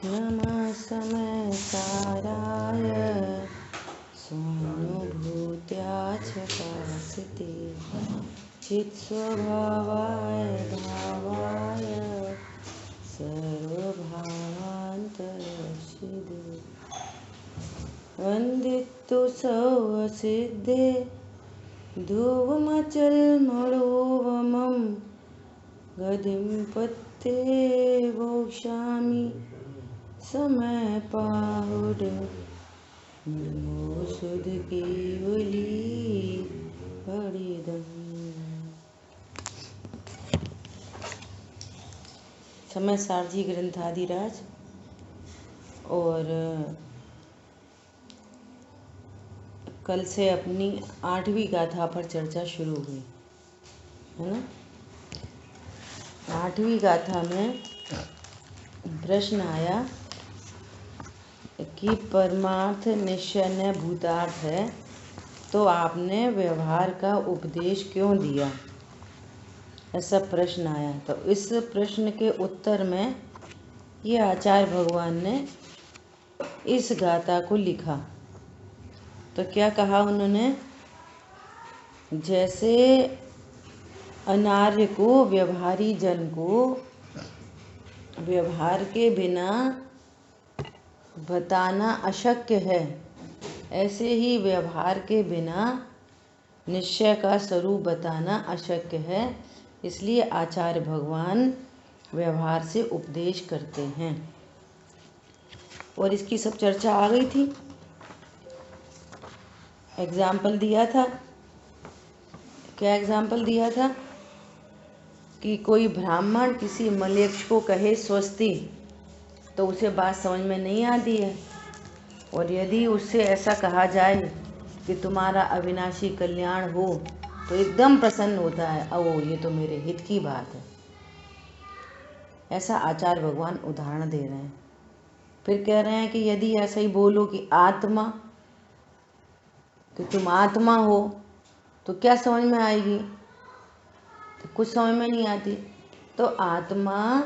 नमः समय साराय स्वानुभूत्याच्छटासिते चित्स्वभावाय भावाय सर्वभावान्तरशिदे वन्दितु सौसिद्धे ध्रुवमचलमणोवमं गतिं पत्ते वोक्ष्यामि समय पाहुड निर्मोषुध केवली हरिदम। समय सारजी ग्रंथादिराज और कल से अपनी 8वीं गाथा पर चर्चा शुरू हुई है ना। 8वीं गाथा में प्रश्न आया कि परमार्थ निश्चय न भूतार्थ है तो आपने व्यवहार का उपदेश क्यों दिया, ऐसा प्रश्न आया। तो इस प्रश्न के उत्तर में ये आचार्य भगवान ने इस गाथा को लिखा। तो क्या कहा उन्होंने, जैसे अनार्य को व्यवहारी जन को व्यवहार के बिना बताना अशक्य है, ऐसे ही व्यवहार के बिना निश्चय का स्वरूप बताना अशक्य है। इसलिए आचार्य भगवान व्यवहार से उपदेश करते हैं। और इसकी सब चर्चा आ गई थी, एग्जाम्पल दिया था। क्या एग्जाम्पल दिया था कि कोई ब्राह्मण किसी मलेच्छ को कहे स्वस्ति तो उसे बात समझ में नहीं आती है, और यदि उससे ऐसा कहा जाए कि तुम्हारा अविनाशी कल्याण हो तो एकदम प्रसन्न होता है, ओ ये तो मेरे हित की बात है। ऐसा आचार्य भगवान उदाहरण दे रहे हैं। फिर कह रहे हैं कि यदि ऐसा ही बोलो कि आत्मा, कि तुम आत्मा हो, तो क्या समझ में आएगी, तो कुछ समझ में नहीं आती। तो आत्मा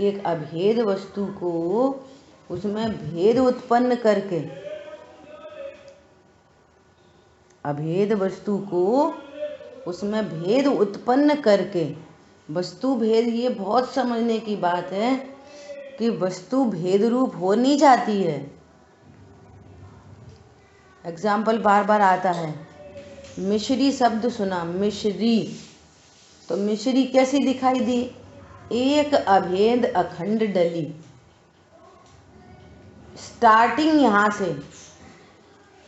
एक अभेद वस्तु को उसमें भेद उत्पन्न करके, अभेद वस्तु को उसमें भेद उत्पन्न करके, वस्तु भेद ये बहुत समझने की बात है कि वस्तु भेद रूप हो नहीं जाती है। एग्जाम्पल बार बार आता है, मिश्री शब्द सुना, मिश्री, तो मिश्री कैसी दिखाई दी, एक अभेद अखंड डली। स्टार्टिंग यहाँ से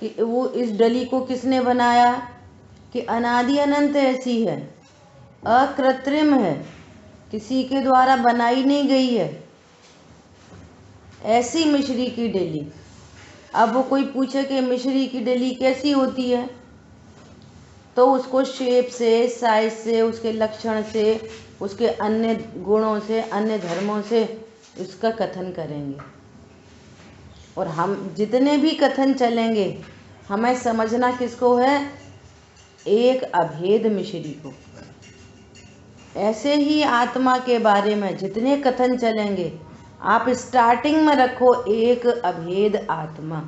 कि वो इस डली को किसने बनाया, कि अनादि अनंत ऐसी है, अकृत्रिम है, किसी के द्वारा बनाई नहीं गई है, ऐसी मिश्री की डली। अब वो कोई पूछे कि मिश्री की डली कैसी होती है, तो उसको शेप से, साइज से, उसके लक्षण से, उसके अन्य गुणों से, अन्य धर्मों से इसका कथन करेंगे। और हम जितने भी कथन चलेंगे हमें समझना किसको है, एक अभेद मिश्री को। ऐसे ही आत्मा के बारे में जितने कथन चलेंगे आप स्टार्टिंग में रखो एक अभेद आत्मा।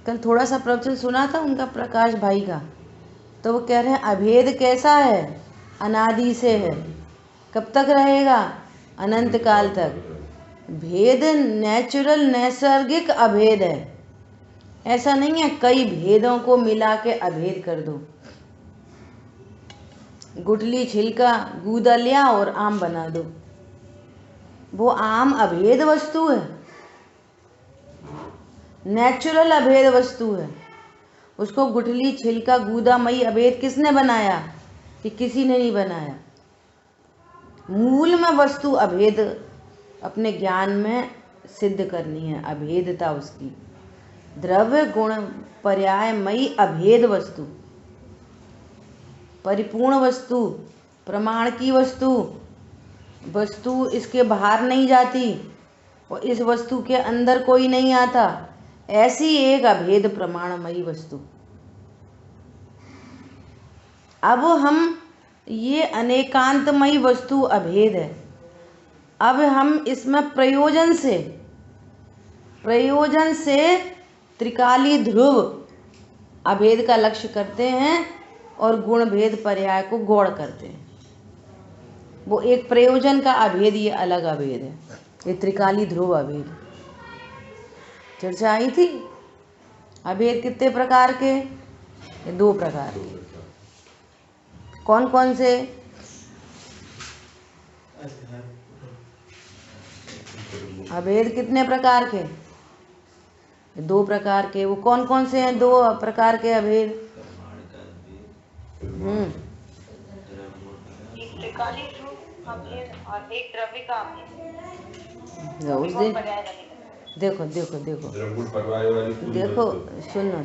कल थोड़ा सा प्रवचन सुना था उनका, प्रकाश भाई का, तो वो कह रहे हैं अभेद कैसा है, अनादि से है, कब तक रहेगा, अनंत काल तक। भेद नेचुरल नैसर्गिक अभेद है, ऐसा नहीं है कई भेदों को मिला के अभेद कर दो। गुठली छिलका गूदा लिया और आम बना दो, वो आम अभेद वस्तु है, नेचुरल अभेद वस्तु है। उसको गुठली छिलका गूदा मई अभेद किसने बनाया, कि किसी ने नहीं बनाया। मूल में वस्तु अभेद अपने ज्ञान में सिद्ध करनी है, अभेदता उसकी। द्रव्य गुण पर्यायमयी अभेद वस्तु, परिपूर्ण वस्तु, प्रमाण की वस्तु, वस्तु इसके बाहर नहीं जाती और इस वस्तु के अंदर कोई नहीं आता, ऐसी एक अभेद प्रमाणमयी वस्तु। अब हम ये अनेकांतमयी वस्तु अभेद है, अब हम इसमें प्रयोजन से त्रिकाली ध्रुव अभेद का लक्ष्य करते हैं और गुण भेद पर्याय को गौड़ करते हैं। वो एक प्रयोजन का अभेद, ये अलग अभेद है, ये त्रिकाली ध्रुव अभेद। चर्चा आई थी। अभेद कितने प्रकार के? ये 2 प्रकार के। कौन कौन से? अभेद कितने प्रकार के? 2 प्रकार के। वो कौन कौन से हैं 2 प्रकार के अभेद? एक त्रिकाली ध्रुव अभेद और एक द्रव्य का अभेद। उस दिन देखो सुनो।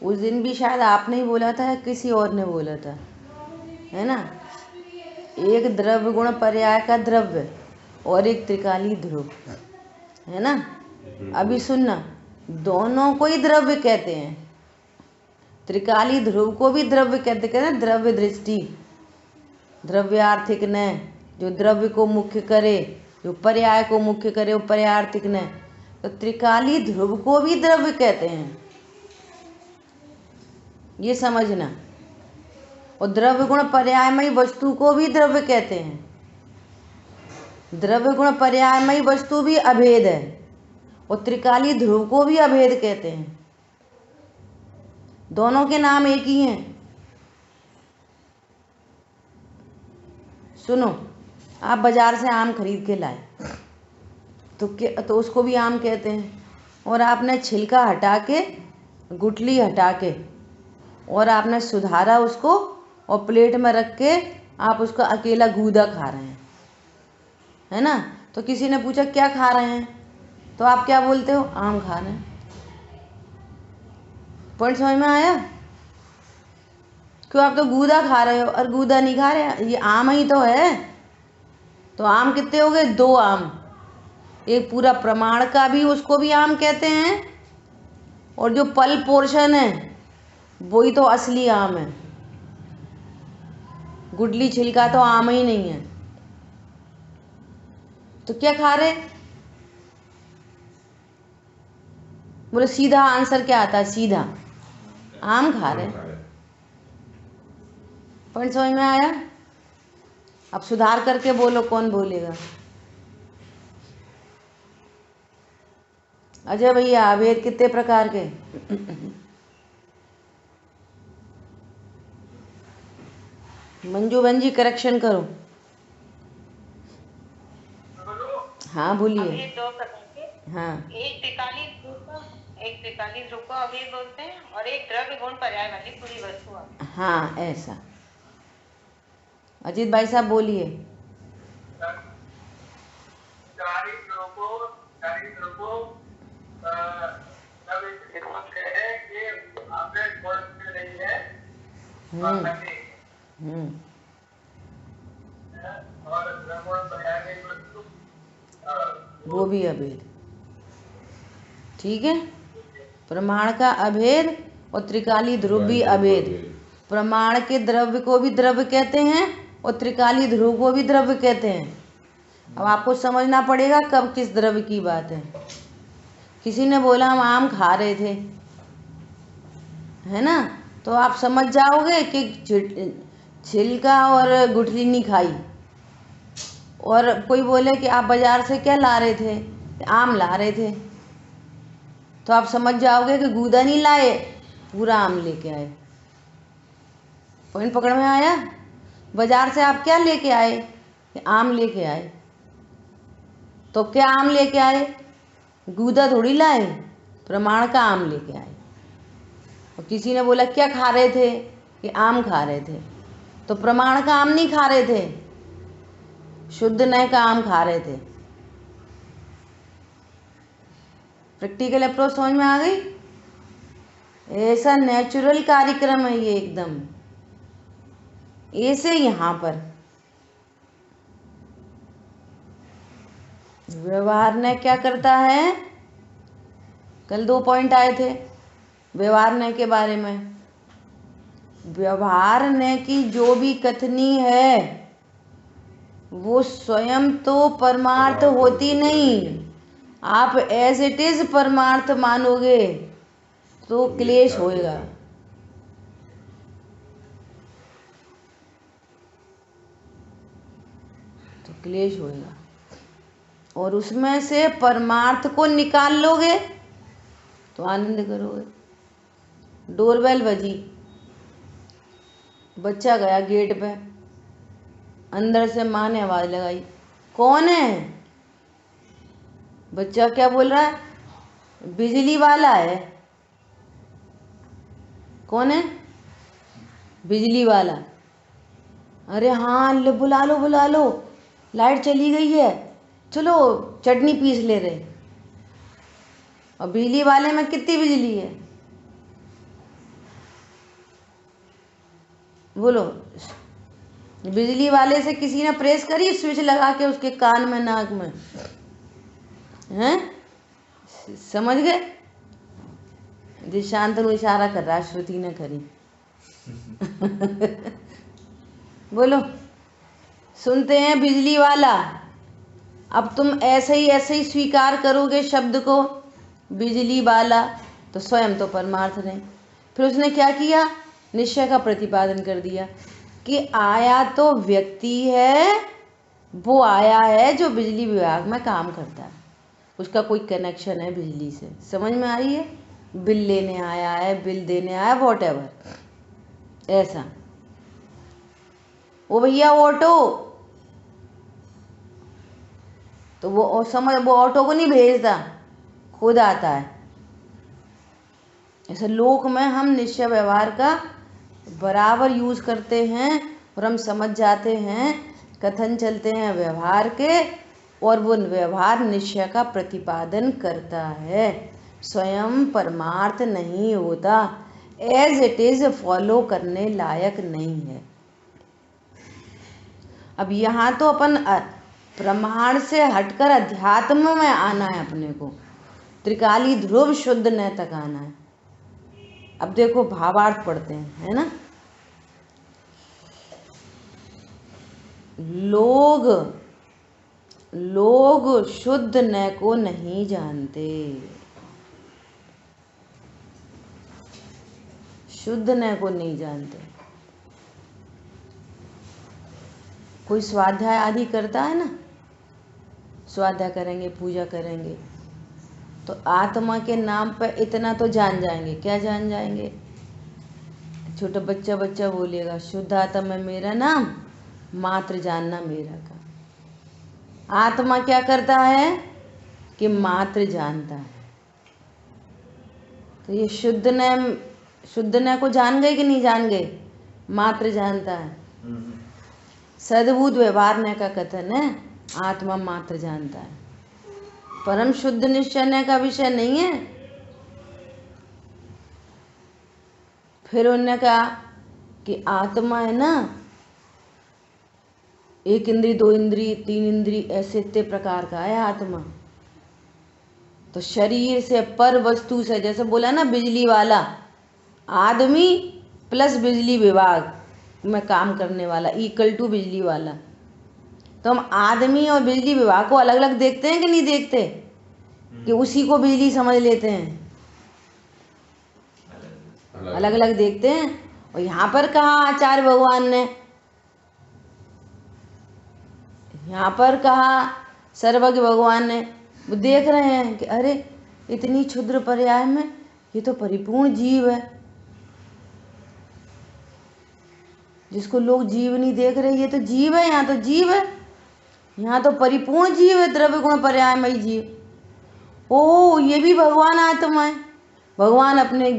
उस दिन भी शायद आपने ही बोला था या किसी और ने बोला था, है ना? एक द्रव्य गुण पर्याय का द्रव्य और एक त्रिकाली ध्रुव, है ना? अभी सुनना, दोनों को ही द्रव्य कहते हैं। त्रिकाली ध्रुव को भी द्रव्य कहते हैं, द्रव्य दृष्टि, द्रव्यार्थिक न, जो द्रव्य को मुख्य करे, जो पर्याय को मुख्य करे वो पर्यायार्थिक न। तो त्रिकाली ध्रुव को भी द्रव्य कहते हैं, ये समझना। और द्रव्य गुण पर्यायमयी वस्तु को भी द्रव्य कहते हैं। द्रव्य गुण पर्यायमयी वस्तु भी अभेद है और त्रिकाली ध्रुव को भी अभेद कहते हैं। दोनों के नाम एक ही हैं। सुनो, आप बाजार से आम खरीद के लाए तो उसको भी आम कहते हैं। और आपने छिलका हटा के, गुठली हटा के, और आपने सुधारा उसको और प्लेट में रख के आप उसका अकेला गूदा खा रहे हैं, है ना? तो किसी ने पूछा क्या खा रहे हैं, तो आप क्या बोलते हो? आम खा रहे हैं। पॉइंट समझ में आया? क्यों? आप तो गूदा खा रहे हो और गूदा नहीं खा रहे, ये आम ही तो है। तो आम कितने हो गए? 2 आम। एक पूरा प्रमाण का भी, उसको भी आम कहते हैं, और जो पल पोर्शन है वही तो असली आम है। गुठली छिलका तो आम ही नहीं है। तो क्या खा रहे? बोले सीधा आंसर क्या आता है? सीधा आम खा रहे। पॉइंट समझ में आया? अब सुधार करके बोलो, कौन बोलेगा? अजय भैया, अभेद कितने प्रकार के? मंजू बहन जी करेक्शन करो। हाँ बोलिए। अभेद 2 प्रकार के। हाँ, एक त्रिकाली ध्रुव को अभेद बोलते हैं और एक द्रव्य गुण पर्याय वाली पूरी वस्तु अभेद। हाँ ऐसा। अजीत भाई साहब बोलिए। वो भी अभेद, ठीक है। प्रमाण का अभेद और त्रिकाली ध्रुव भी अभेद। प्रमाण के द्रव्य को भी द्रव्य कहते हैं और त्रिकाली ध्रुव को भी द्रव्य कहते हैं। अब आपको समझना पड़ेगा कब किस द्रव्य की बात है। किसी ने बोला हम आम खा रहे थे, है ना, तो आप समझ जाओगे कि छिलका और गुठली नहीं खाई। और कोई बोले कि आप बाजार से क्या ला रहे थे? आम ला रहे थे, तो आप समझ जाओगे कि गूदा नहीं लाए, पूरा आम लेके आए। पॉइंट पकड़ में आया? बाजार से आप क्या लेके आए? आम लेके आए। तो क्या आम लेके आए? गूदा थोड़ी लाए, प्रमाण का आम लेके आए। और किसी ने बोला क्या खा रहे थे? कि आम खा रहे थे, तो प्रमाण का आम नहीं खा रहे थे, शुद्ध नय का आम खा रहे थे। प्रैक्टिकल अप्रोच समझ में आ गई? ऐसा नेचुरल कार्यक्रम है ये, एकदम ऐसे। यहाँ पर व्यवहार ने क्या करता है? कल 2 पॉइंट आए थे व्यवहार ने के बारे में। व्यवहार ने की जो भी कथनी है वो स्वयं तो परमार्थ होती नहीं। आप एज इट इज परमार्थ मानोगे तो क्लेश होएगा। तो क्लेश होएगा, और उसमें से परमार्थ को निकाल लोगे तो आनंद करोगे। डोरबेल बजी, बच्चा गया गेट पे, अंदर से माँ ने आवाज लगाई, कौन है? बच्चा क्या बोल रहा है? बिजली वाला है। कौन है? बिजली वाला। अरे हाँ, बुला लो बुला लो, लाइट चली गई है, चलो चटनी पीस ले रहे। और बिजली वाले में कितनी बिजली है? बोलो। बिजली वाले से किसी ने प्रेस करी स्विच लगा के उसके कान में, नाक में? हैं? समझ गए? जिस शांतनु इशारा कर रहा, श्रुति ने करी। बोलो। सुनते हैं बिजली वाला। अब तुम ऐसे ही स्वीकार करोगे शब्द को, बिजली वाला, तो स्वयं तो परमार्थ नहीं। फिर उसने क्या किया? निश्चय का प्रतिपादन कर दिया कि आया तो व्यक्ति है, वो आया है जो बिजली विभाग में काम करता है, उसका कोई कनेक्शन है बिजली से। समझ में आ रही है? बिल लेने आया है, बिल देने आया, वॉट एवर, ऐसा। वो भैया ऑटो, तो वो समझ, वो ऑटो को नहीं भेजता, खुद आता है। ऐसे लोक में हम निश्चय व्यवहार का बराबर यूज करते हैं और हम समझ जाते हैं, कथन चलते हैं व्यवहार के, और वो व्यवहार निश्चय का प्रतिपादन करता है, स्वयं परमार्थ नहीं होता, एज इट इज फॉलो करने लायक नहीं है। अब यहाँ तो अपन प्रमाण से हटकर अध्यात्म में आना है अपने को, त्रिकाली ध्रुव शुद्ध न तक आना है। अब देखो भावार्थ पढ़ते हैं, है ना। लोग शुद्ध न को नहीं जानते, शुद्ध न को नहीं जानते। कोई स्वाध्याय आदि करता है ना, स्वाध्याय करेंगे, पूजा करेंगे, तो आत्मा के नाम पर इतना तो जान जाएंगे। क्या जान जाएंगे? छोटा बच्चा बोलेगा, शुद्ध आत्मा है मेरा नाम, मात्र जानना मेरा का। आत्मा क्या करता है कि मात्र जानता है। तो ये शुद्ध न को जान गए कि नहीं जान गए? मात्र जानता है। सद्भूत व्यवहार न का कथन है, आत्मा मात्र जानता है, परम शुद्ध निश्चय का विषय नहीं है। फिर उन्होंने कहा कि आत्मा है ना, एक इंद्री, दो इंद्री, तीन इंद्री, ऐसे इतने प्रकार का है आत्मा। तो शरीर से पर वस्तु से, जैसे बोला ना बिजली वाला, आदमी प्लस बिजली विभाग में काम करने वाला इक्वल टू बिजली वाला। तो हम आदमी और बिजली विभाग को अलग अलग देखते हैं कि नहीं देखते? कि उसी को बिजली समझ लेते हैं? अलग अलग देखते हैं। और यहाँ पर कहा आचार्य भगवान ने, यहाँ पर कहा सर्वज्ञ भगवान ने, वो देख रहे हैं कि अरे इतनी क्षुद्र पर्याय में ये तो परिपूर्ण जीव है, जिसको लोग जीव नहीं देख रहे, ये तो जीव है, यहाँ तो जीव है, यहाँ तो परिपूर्ण जीव है, द्रव्य गुण पर्यायमयी जीव। ओ ये भी भगवान आत्मा है, भगवान अपने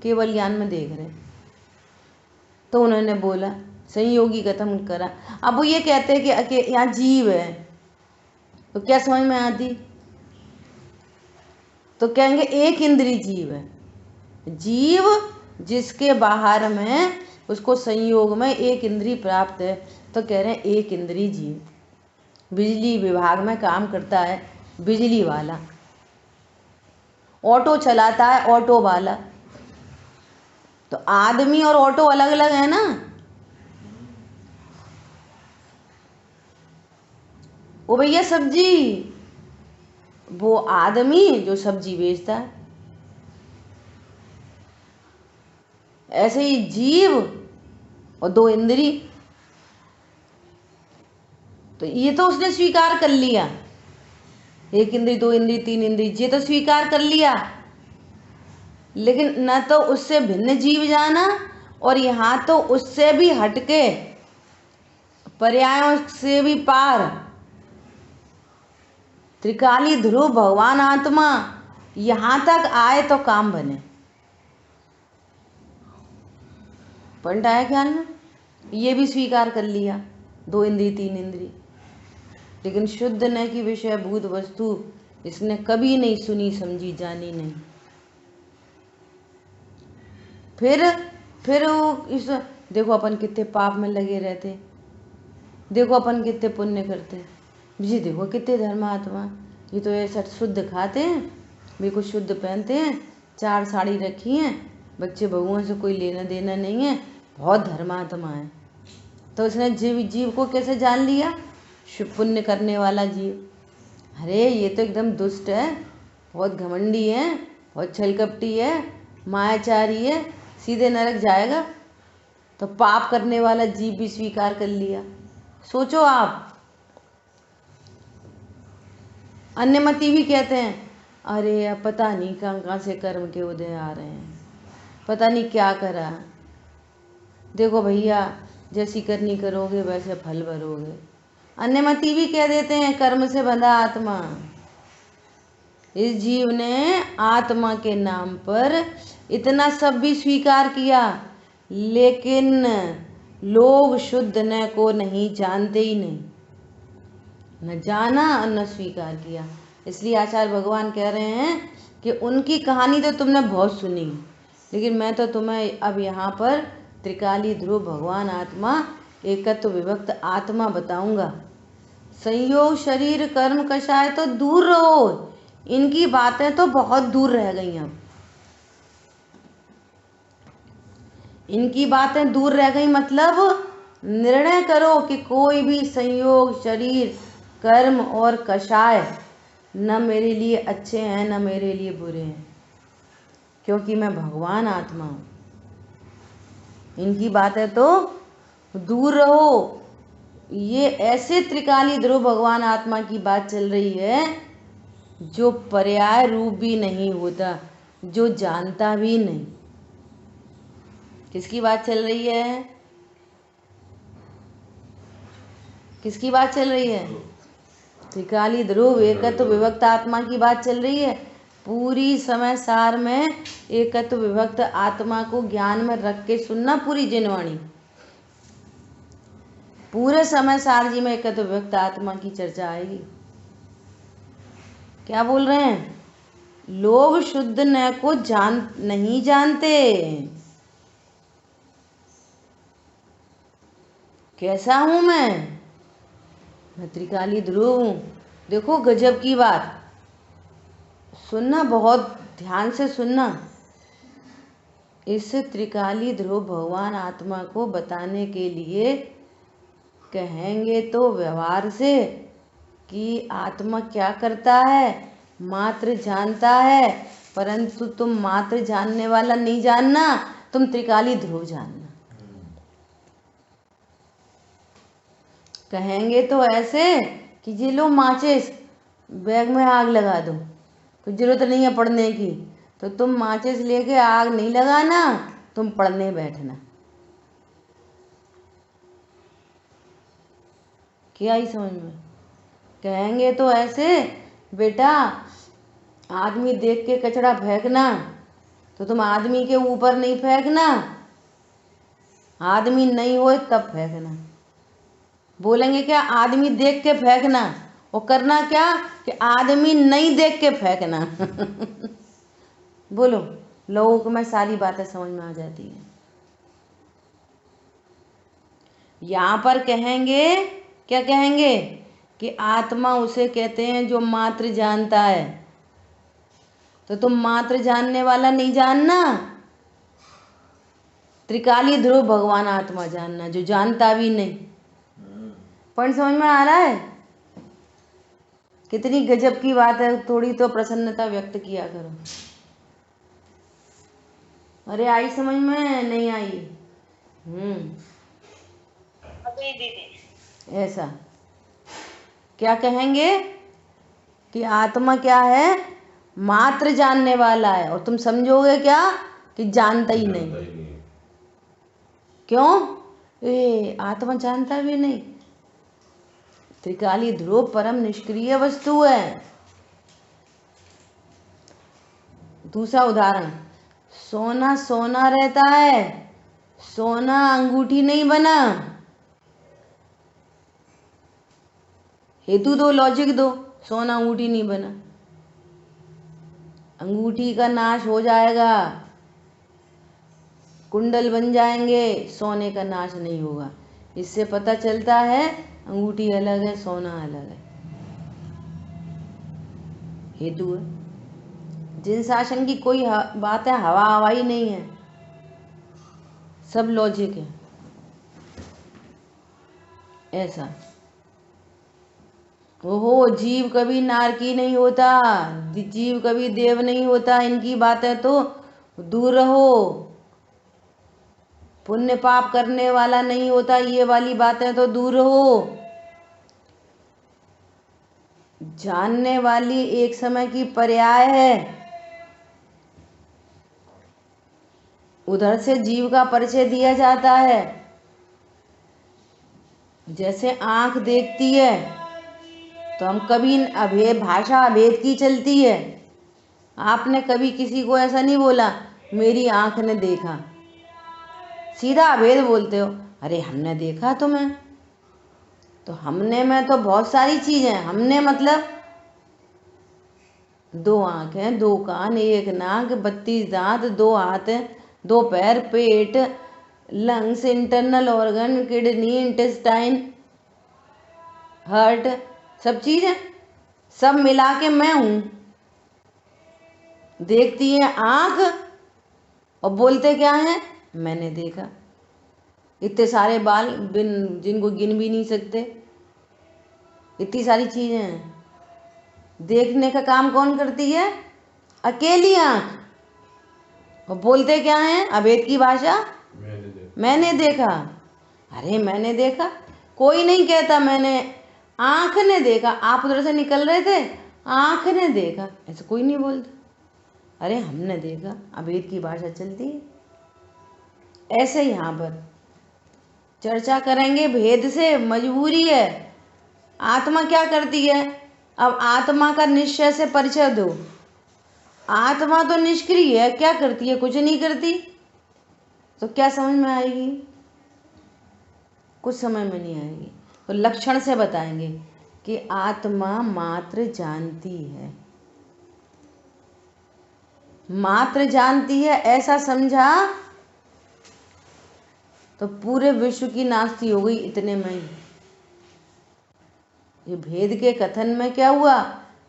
केवल ज्ञान में देख रहे। तो उन्होंने बोला, संयोगी कथन करा। अब वो ये कहते हैं कि यहाँ जीव है, तो क्या समझ में आती? तो कहेंगे एक इंद्री जीव है, जीव जिसके बाहर में उसको संयोग में एक इंद्री प्राप्त है, तो कह रहे हैं एक इंद्री जीव, बिजली विभाग में काम करता है, बिजली वाला, ऑटो चलाता है, ऑटो वाला। तो आदमी और ऑटो अलग अलग है ना। ओ भैया सब्जी, वो आदमी जो सब्जी बेचता है। ऐसे ही जीव और 2 इंद्री, तो ये तो उसने स्वीकार कर लिया, 1 इंद्री 2 इंद्री 3 इंद्री, ये तो स्वीकार कर लिया, लेकिन न तो उससे भिन्न जीव जाना, और यहाँ तो उससे भी हटके, पर्यायों से भी पार, त्रिकाली ध्रुव भगवान आत्मा, यहाँ तक आए तो काम बने। पॉइंट आया ख्याल में? ये भी स्वीकार कर लिया, 2 इंद्री 3 इंद्री, लेकिन शुद्ध न की विषय भूत वस्तु इसने कभी नहीं सुनी, समझी, जानी नहीं। फिर वो इस देखो अपन कितने पाप में लगे रहते, देखो अपन कितने पुण्य करते, ये देखो कितने धर्मात्मा, ये तो ऐसा शुद्ध खाते हैं, बिल्कुल शुद्ध पहनते हैं, 4 साड़ी रखी हैं, बच्चे बहुओं से कोई लेना देना नहीं है, बहुत धर्मात्मा है। तो उसने जीव को कैसे जान लिया? पुण्य करने वाला जीव। अरे ये तो एकदम दुष्ट है, बहुत घमंडी है, बहुत छलकपटी है, मायाचारी है, सीधे नरक जाएगा। तो पाप करने वाला जीव भी स्वीकार कर लिया। सोचो आप, अन्यमति भी कहते हैं, अरे अब पता नहीं कहाँ से कर्म के उदय आ रहे हैं, पता नहीं क्या करा, देखो भैया जैसी करनी करोगे वैसे फल भरोगे। अन्यमति भी कह देते हैं, कर्म से बंधा आत्मा। इस जीव ने आत्मा के नाम पर इतना सब भी स्वीकार किया, लेकिन लोग शुद्ध न को नहीं जानते ही नहीं, न जाना और न स्वीकार किया। इसलिए आचार्य भगवान कह रहे हैं कि उनकी कहानी तो तुमने बहुत सुनी, लेकिन मैं तो तुम्हें अब यहाँ पर त्रिकाली ध्रुव भगवान आत्मा, एकत्व विभक्त आत्मा बताऊंगा। संयोग शरीर कर्म कषाय तो दूर रहो, इनकी बातें तो बहुत दूर रह गई। अब इनकी बातें दूर रह गई मतलब निर्णय करो कि कोई भी संयोग शरीर कर्म और कषाय न मेरे लिए अच्छे हैं न मेरे लिए बुरे हैं, क्योंकि मैं भगवान आत्मा हूँ। इनकी बातें तो दूर रहो। ये ऐसे त्रिकाली ध्रुव भगवान आत्मा की बात चल रही है जो पर्याय रूप भी नहीं होता, जो जानता भी नहीं। किसकी बात चल रही है? किसकी बात चल रही है? त्रिकाली ध्रुव एकत्व विभक्त आत्मा की बात चल रही है। पूरी समय सार में एकत्व विभक्त आत्मा को ज्ञान में रख के सुनना पूरी जिनवाणी। पूरे समय सार जी में एकत्व विभक्त आत्मा की चर्चा आएगी। क्या बोल रहे हैं? लोग शुद्ध न को नहीं जानते। कैसा हूं मैं त्रिकाली ध्रुव हूं। देखो गजब की बात, सुनना, बहुत ध्यान से सुनना। इस त्रिकाली ध्रुव भगवान आत्मा को बताने के लिए कहेंगे तो व्यवहार से कि आत्मा क्या करता है, मात्र जानता है, परंतु तुम मात्र जानने वाला नहीं जानना, तुम त्रिकाली ध्रुव जानना। कहेंगे तो ऐसे कि ये लो माचिस, बैग में आग लगा दो, कोई जरूरत नहीं है पढ़ने की, तो तुम माचिस लेके आग नहीं लगाना, तुम पढ़ने बैठना। क्या ही समझ में? कहेंगे तो ऐसे, बेटा आदमी देख के कचरा फेंकना, तो तुम आदमी के ऊपर नहीं फेंकना, आदमी नहीं हो तब फेंकना। बोलेंगे क्या? आदमी देख के फेंकना, और करना क्या कि आदमी नहीं देख के फेंकना। बोलो, लोगों को मैं सारी बातें समझ में आ जाती हैं। यहाँ पर कहेंगे, क्या कहेंगे कि आत्मा उसे कहते हैं जो मात्र जानता है, तो तुम मात्र जानने वाला नहीं जानना, त्रिकाली ध्रुव भगवान आत्मा जानना, जो जानता भी नहीं। पॉइंट समझ में आ रहा है? कितनी गजब की बात है, थोड़ी तो प्रसन्नता व्यक्त किया करो। अरे आई समझ में? नहीं आई? अभी दीदी ऐसा क्या कहेंगे कि आत्मा क्या है? मात्र जानने वाला है। और तुम समझोगे क्या कि जानता ही नहीं। क्यों? आत्मा जानता भी नहीं। त्रिकाली ध्रुव परम निष्क्रिय वस्तु है। दूसरा उदाहरण, सोना सोना रहता है, सोना अंगूठी नहीं बना। हेतु दो, लॉजिक दो। सोना अंगूठी नहीं बना, अंगूठी का नाश हो जाएगा, कुंडल बन जाएंगे, सोने का नाश नहीं होगा। इससे पता चलता है अंगूठी अलग है, सोना अलग है। हेतु है। जिन शासन की कोई बात है हवा हवाई नहीं है, सब लॉजिक है। ऐसा ओहो, जीव कभी नारकी नहीं होता, जीव कभी देव नहीं होता। इनकी बातें तो दूर रहो। पुण्य पाप करने वाला नहीं होता, ये वाली बातें तो दूर रहो। जानने वाली एक समय की पर्याय है। उधर से जीव का परिचय दिया जाता है। जैसे आंख देखती है तो हम कभी अभेद, भाषा अभेद की चलती है। आपने कभी किसी को ऐसा नहीं बोला मेरी आंख ने देखा, सीधा अभेद बोलते हो। अरे हमने देखा तुम्हें। तो हमने में तो बहुत सारी चीजें। हमने मतलब 2 आंखें, 2 कान, 1 नाक, 32 दांत, 2 हाथ, 2 पैर, पेट, lungs, internal organ, kidney, intestine, heart, सब चीजें, सब मिला के मैं हूं। देखती है आंख और बोलते क्या है? मैंने देखा। इतने सारे बाल जिनको गिन भी नहीं सकते, इतनी सारी चीजें हैं। देखने का काम कौन करती है? अकेली आंख। और बोलते क्या हैं? अभेद की भाषा, मैंने देखा। अरे मैंने देखा, कोई नहीं कहता मैंने, आंख ने देखा। आप उधर से निकल रहे थे, आंख ने देखा, ऐसा कोई नहीं बोलता। अरे हमने देखा, अभेद की भाषा चलती है। ऐसे यहाँ पर चर्चा करेंगे भेद से, मजबूरी है। आत्मा क्या करती है? अब आत्मा का निश्चय से परिचय दो। आत्मा तो निष्क्रिय है, क्या करती है? कुछ नहीं करती। तो क्या समझ में आएगी? कुछ समझ में नहीं आएगी। तो लक्षण से बताएंगे कि आत्मा मात्र जानती है। मात्र जानती है ऐसा समझा तो पूरे विश्व की नास्ती हो गई इतने में ही। ये भेद के कथन में क्या हुआ?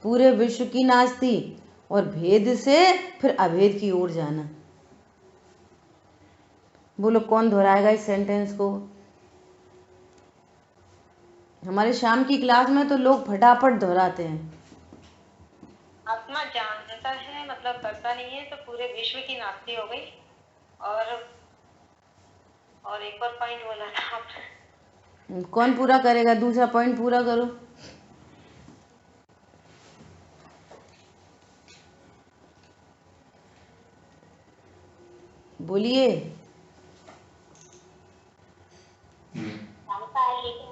पूरे विश्व की नास्ती, और भेद से फिर अभेद की ओर जाना। बोलो कौन दोहराएगा इस सेंटेंस को? हमारे शाम की क्लास में तो लोग फटाफट दोहराते हैं। आत्मा जानता है मतलब करता नहीं है, तो पूरे विश्व की नास्ती हो गई। और एक और पॉइंट बोला था आपने। कौन पूरा करेगा? दूसरा पॉइंट पूरा करो। बोलिए। जानता है लेकिन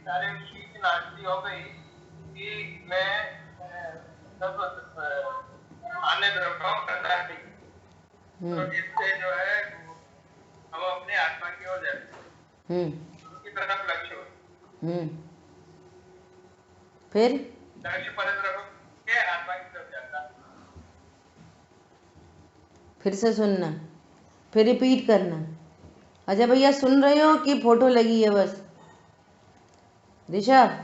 सारे विश्व की नास्ती हो गई कि मैं सब अन्य द्रव्यों करता नहीं। तो इससे जो है हम अपने आत्मा की ओर जाते हैं, उसकी तरफ लक्ष्य हो। फिर लक्ष्य परद्रव्य के आत्मा की तरफ जाता है। फिर से सुनना, फिर रिपीट करना। अच्छा भैया सुन रहे हो कि फोटो लगी है बस? ऋषभ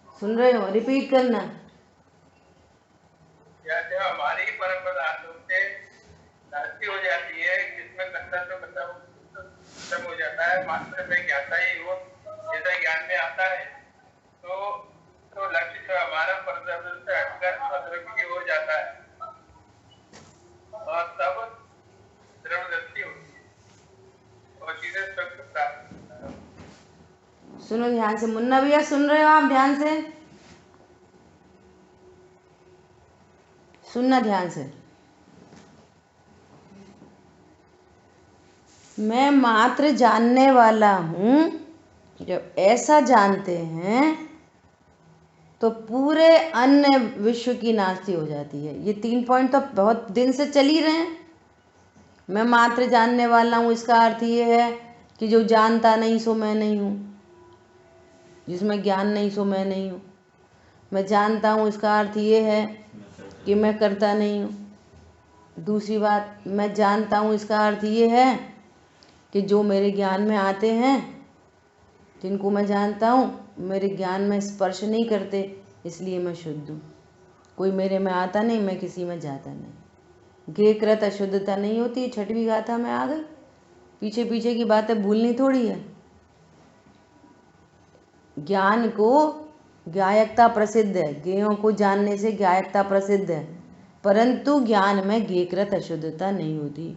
सुन रहे हो? रिपीट करना। जैसे हमारी परंपरा से नास्ती हो जाती है, जिसमें कर्तव्य खत्म हो जाता है, मात्र में ज्ञाता ही हो आता है तो लक्ष्य जो हमारा परतत्व से हटकर अद्रव्य की ओर जाता है और तब द्रव्य दृष्टि होती है और सीधे सत्य प्राप्त होता है। सुनो ध्यान से, मुन्ना भैया सुन रहे हो आप? ध्यान से सुनना, ध्यान से। मैं मात्र जानने वाला हूँ, जब ऐसा जानते हैं तो पूरे अन्य विश्व की नास्ती हो जाती है। ये 3 पॉइंट तो बहुत दिन से चल ही रहे हैं। मैं मात्र जानने वाला हूँ, इसका अर्थ ये है कि जो जानता नहीं सो मैं नहीं हूँ, जिसमें ज्ञान नहीं सो मैं नहीं हूँ। मैं जानता हूँ, इसका अर्थ ये है कि मैं करता नहीं हूँ। दूसरी बात, मैं जानता हूँ, इसका अर्थ ये है कि जो मेरे ज्ञान में आते हैं, जिनको मैं जानता हूँ, मेरे ज्ञान में स्पर्श नहीं करते, इसलिए मैं शुद्ध हूँ। कोई मेरे में आता नहीं, मैं किसी में जाता नहीं। गेकृत अशुद्धता नहीं होती। 6वीं गाथा में आ गई। पीछे पीछे की बातें भूलनी थोड़ी है। ज्ञान को ज्ञायकता प्रसिद्ध है, ज्ञेयों को जानने से ज्ञायकता प्रसिद्ध है, परंतु ज्ञान में गेकृत अशुद्धता नहीं होती।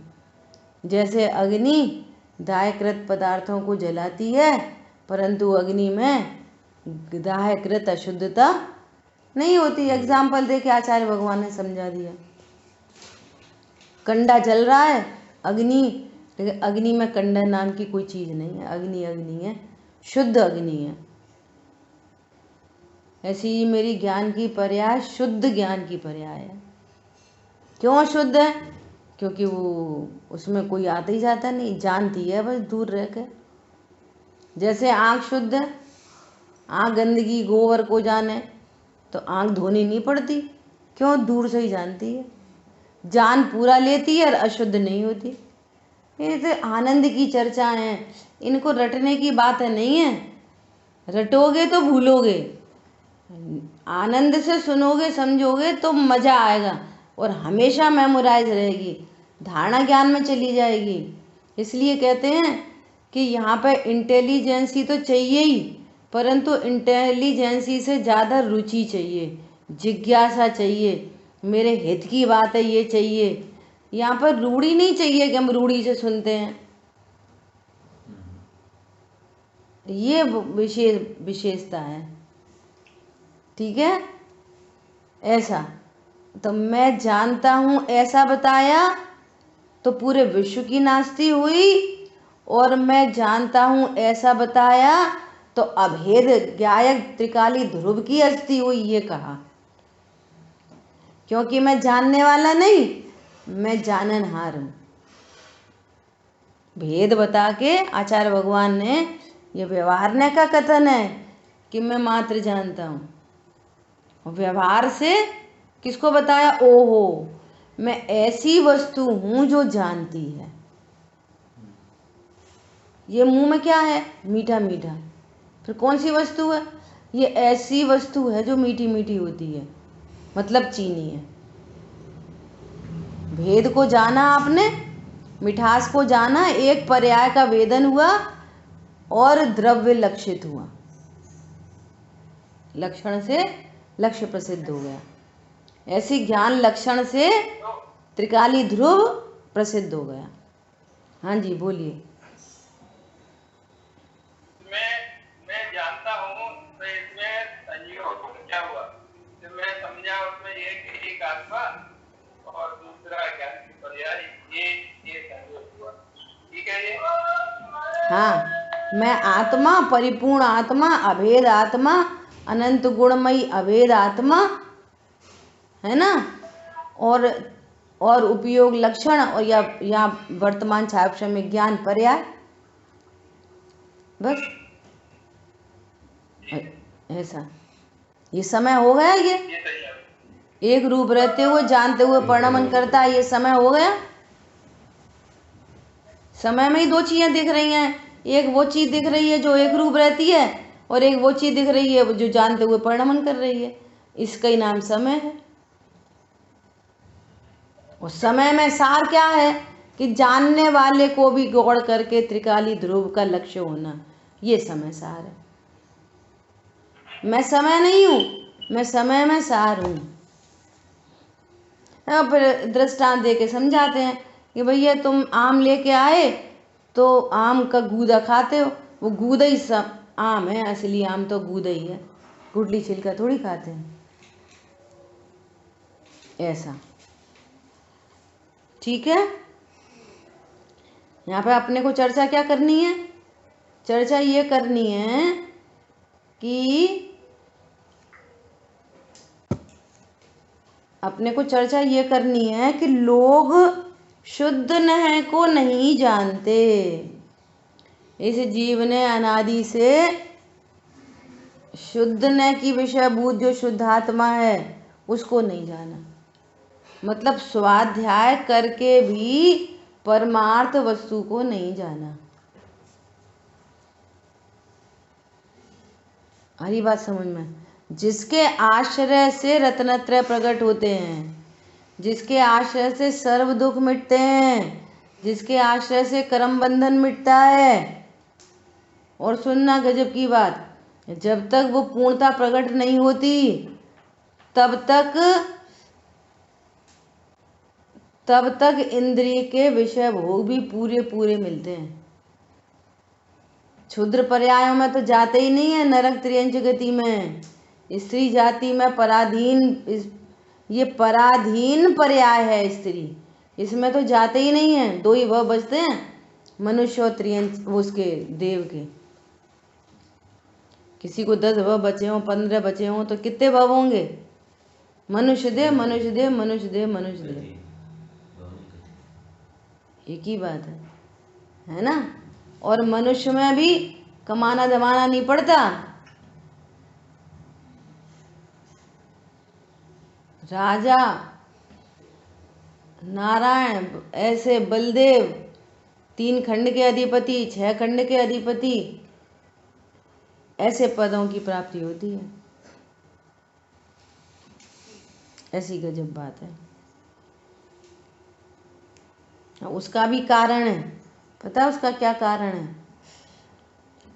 जैसे अग्नि दाहकृत पदार्थों को जलाती है, परंतु अग्नि में दाहकृत अशुद्धता नहीं होती। एग्जाम्पल दे के आचार्य भगवान ने समझा दिया। कंडा जल रहा है, अग्नि, लेकिन अग्नि में कंडा नाम की कोई चीज़ नहीं है। अग्नि अग्नि है, शुद्ध अग्नि है। ऐसी ही मेरी ज्ञान की पर्याय शुद्ध ज्ञान की पर्याय है। क्यों शुद्ध है? क्योंकि वो उसमें कोई आता ही जाता नहीं, जानती है बस दूर रह कर। जैसे आँख शुद्ध है, आँख गंदगी गोबर को जाने तो आँख धोनी नहीं पड़ती। क्यों? दूर से ही जानती है, जान पूरा लेती है और अशुद्ध नहीं होती। ये तो आनंद की चर्चा है, इनको रटने की बातें नहीं है। रटोगे तो भूलोगे, आनंद से सुनोगे समझोगे तो मज़ा आएगा और हमेशा मेमोराइज रहेगी, धारणा ज्ञान में चली जाएगी। इसलिए कहते हैं कि यहाँ पे इंटेलिजेंसी तो चाहिए ही, परंतु इंटेलिजेंसी से ज़्यादा रुचि चाहिए, जिज्ञासा चाहिए, मेरे हित की बात है ये चाहिए। यहाँ पर रूढ़ी नहीं चाहिए कि हम रूढ़ी से सुनते हैं। ये विशेषता है, ठीक है। ऐसा तो मैं जानता हूँ ऐसा बताया तो पूरे विश्व की नास्ती हुई, और मैं जानता हूँ ऐसा बताया तो अभेद ज्ञायक त्रिकाली ध्रुव की अस्थि हुई, ये कहा। क्योंकि मैं जानने वाला नहीं, मैं जाननहार हूँ। भेद बता के आचार्य भगवान ने, ये व्यवहारने का कथन है कि मैं मात्र जानता हूँ। व्यवहार से किसको बताया? ओहो, मैं ऐसी वस्तु हूँ जो जानती है। ये मुंह में क्या है? मीठा मीठा। फिर कौन सी वस्तु है? ये ऐसी वस्तु है जो मीठी मीठी होती है, मतलब चीनी है। भेद को जाना आपने, मिठास को जाना, एक पर्याय का वेदन हुआ और द्रव्य लक्षित हुआ, लक्षण से लक्ष्य प्रसिद्ध हो गया। ऐसी ज्ञान लक्षण से त्रिकाली ध्रुव प्रसिद्ध हो गया। हाँ जी बोलिए। मैं जानता हूँ तो इसमें संयोग क्या हुआ? तो मैं समझा उसमें ये कि एक आत्मा और दूसरा ज्ञान की पर्याय, ये संयोग हुआ, ठीक है ये? हाँ, मैं आत्मा, परिपूर्ण आत्मा, अभेद आत्मा, अनंत गुणमयी अभेद आत्मा है ना, और उपयोग लक्षण, और या वर्तमान छाया में ज्ञान पर्याय, बस ऐसा। ये समय हो गया, ये एक रूप रहते हुए जानते हुए परिणमन करता है, ये समय हो गया। समय में ही 2 चीजें दिख रही हैं, एक वो चीज दिख रही है जो एक रूप रहती है, और एक वो चीज दिख रही है जो जानते हुए परिणमन कर रही है। इसका ही नाम समय है। और समय में सार क्या है कि जानने वाले को भी गौड़ करके त्रिकाली ध्रुव का लक्ष्य होना, ये समय सार है। मैं समय नहीं हूँ, मैं समय में सार हूँ। अब फिर दृष्टांत दे के समझाते हैं कि भैया तुम आम लेके आए तो आम का गूदा खाते हो, वो गूदा ही सब आम है, असली आम तो गूदा ही है, गुठली छिलका थोड़ी खाते हैं। ऐसा ठीक है। यहाँ पे अपने को चर्चा क्या करनी है? चर्चा ये करनी है कि अपने को चर्चा ये करनी है कि लोग शुद्ध न को नहीं जानते। इस जीव ने अनादि से शुद्ध न की विषयभूत जो शुद्धात्मा है उसको नहीं जाना। मतलब स्वाध्याय करके भी परमार्थ वस्तु को नहीं जाना। हरी बात समझ में? जिसके आश्रय से रत्नत्रय प्रकट होते हैं, जिसके आश्रय से सर्व दुख मिटते हैं, जिसके आश्रय से कर्म बंधन मिटता है। और सुनना गजब की बात, जब तक वो पूर्णता प्रकट नहीं होती तब तक इंद्रिय के विषय भोग भी पूरे पूरे मिलते हैं। क्षुद्र पर्यायों में तो जाते ही नहीं है नरक त्रियंच गति में। स्त्री जाति में पराधीन, ये पराधीन पर्याय है स्त्री, इसमें तो जाते ही नहीं है। दो ही भव बचते हैं, मनुष्य और त्रियंच उसके देव के। किसी को 10 भव बचे हों, 15 बचे हों तो कितने भव होंगे? मनुष्य देव, मनुष्य देव, मनुष्य देव, मनुष्य देव, एक ही बात है ना। और मनुष्य में भी कमाना धमाना नहीं पड़ता। राजा नारायण, ऐसे बलदेव, 3 खंड के अधिपति, 6 खंड के अधिपति, ऐसे पदों की प्राप्ति होती है। ऐसी गजब बात है। उसका भी कारण है, पता है उसका क्या कारण है?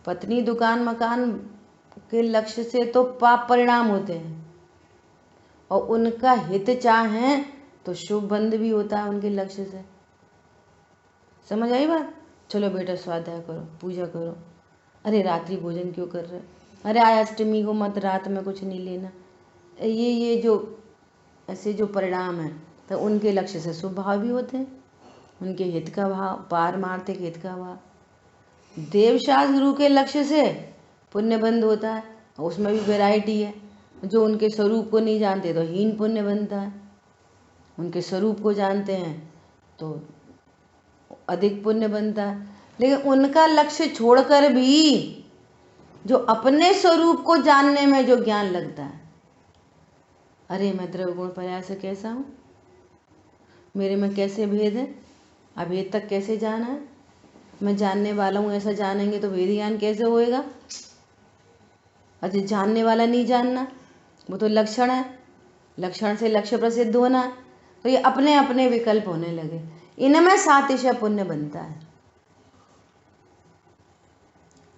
पत्नी दुकान मकान के लक्ष्य से तो पाप परिणाम होते हैं, और उनका हित चाहें तो शुभ बंध भी होता है उनके लक्ष्य से। समझ आई बात? चलो बेटा स्वाध्याय करो, पूजा करो। अरे रात्रि भोजन क्यों कर रहे? अरे आज अष्टमी को मत, रात में कुछ नहीं लेना। ये जो ऐसे जो परिणाम है तो उनके लक्ष्य से शुभ भाव भी होते हैं, उनके हित का भाव, पारमार्थिक हित का भाव। देवशास्त्र गुरु के लक्ष्य से पुण्य बंध होता है, उसमें भी वैरायटी है। जो उनके स्वरूप को नहीं जानते तो हीन पुण्य बनता है, उनके स्वरूप को जानते हैं तो अधिक पुण्य बनता है। लेकिन उनका लक्ष्य छोड़कर भी जो अपने स्वरूप को जानने में जो ज्ञान लगता है, अरे मैं द्रव्य गुण पर्याय से कैसा हूँ, मेरे में कैसे भेद है, अभेद तक कैसे जाना है, मैं जानने वाला हूँ ऐसा जानेंगे तो वेद ज्ञान कैसे होएगा। अजय जानने वाला नहीं जानना, वो तो लक्षण है, लक्षण से लक्ष्य प्रसिद्ध होना है। तो ये अपने अपने विकल्प होने लगे, इनमें सातिशय पुण्य बनता है।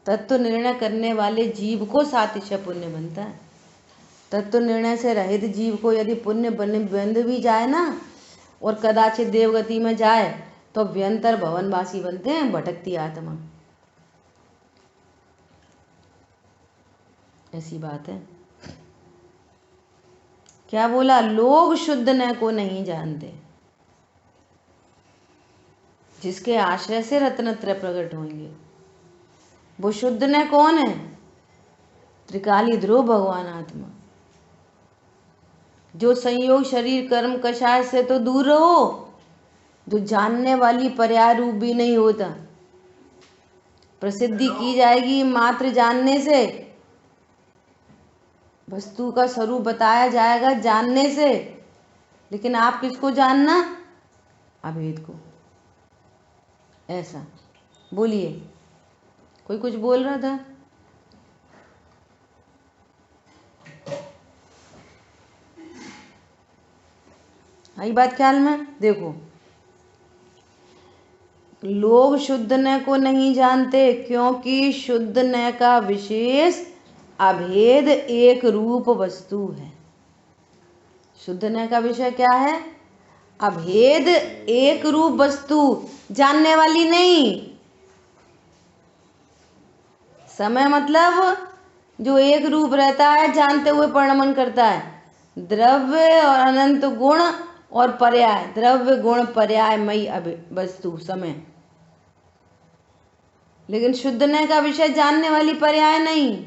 तत्व निर्णय करने वाले जीव को सातिशय पुण्य बनता है। तत्व निर्णय से रहित जीव को यदि पुण्य बंध भी जाए ना, और कदाचित देवगति में जाए तो व्यंतर भवनवासी बनते हैं, भटकती आत्मा। ऐसी बात है। क्या बोला? लोग शुद्ध न को नहीं जानते। जिसके आश्रय से रत्नत्रय प्रकट होंगे वो शुद्ध न कौन है? त्रिकाली ध्रुव भगवान आत्मा। जो संयोग शरीर कर्म कषाय से तो दूर रहो, जो जानने वाली पर्याय रूप भी नहीं होता। प्रसिद्धि की जाएगी मात्र जानने से, वस्तु का स्वरूप बताया जाएगा जानने से, लेकिन आप किसको जानना? अभेद को। ऐसा बोलिए, कोई कुछ बोल रहा था? आई बात ख्याल में? देखो, लोग शुद्ध न को नहीं जानते क्योंकि शुद्ध न का विशेष अभेद एक रूप वस्तु है। शुद्ध न का विषय क्या है? अभेद एक रूप वस्तु, जानने वाली नहीं। समय मतलब जो एक रूप रहता है, जानते हुए परिणमन करता है। द्रव्य और अनंत गुण और पर्याय, द्रव्य गुण पर्यायमयी वस्तु समय। लेकिन शुद्ध न का विषय जानने वाली पर्याय नहीं।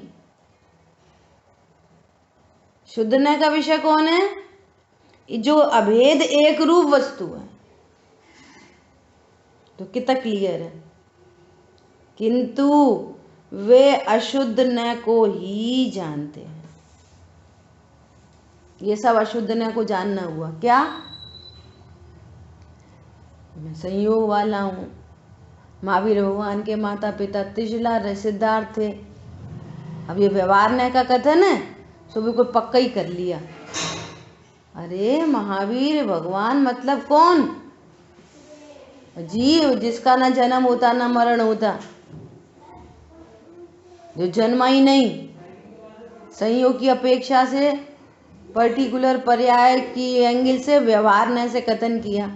शुद्ध न का विषय कौन है? जो अभेद एक रूप वस्तु है। तो कितना क्लियर है। किंतु वे अशुद्ध न को ही जानते हैं। ये सब अशुद्ध न को जानना हुआ। क्या? मैं संयोग वाला हूँ। महावीर भगवान के माता पिता त्रिशला सिद्धार्थ थे। अब ये व्यवहार न का कथन है, सो भी कोई पक्का ही कर लिया। अरे महावीर भगवान मतलब कौन? जीव जिसका ना जन्म होता ना मरण होता, जो जन्मा ही नहीं। संयोग की अपेक्षा से पर्टिकुलर पर्याय की एंगल से व्यवहार ने से कथन किया।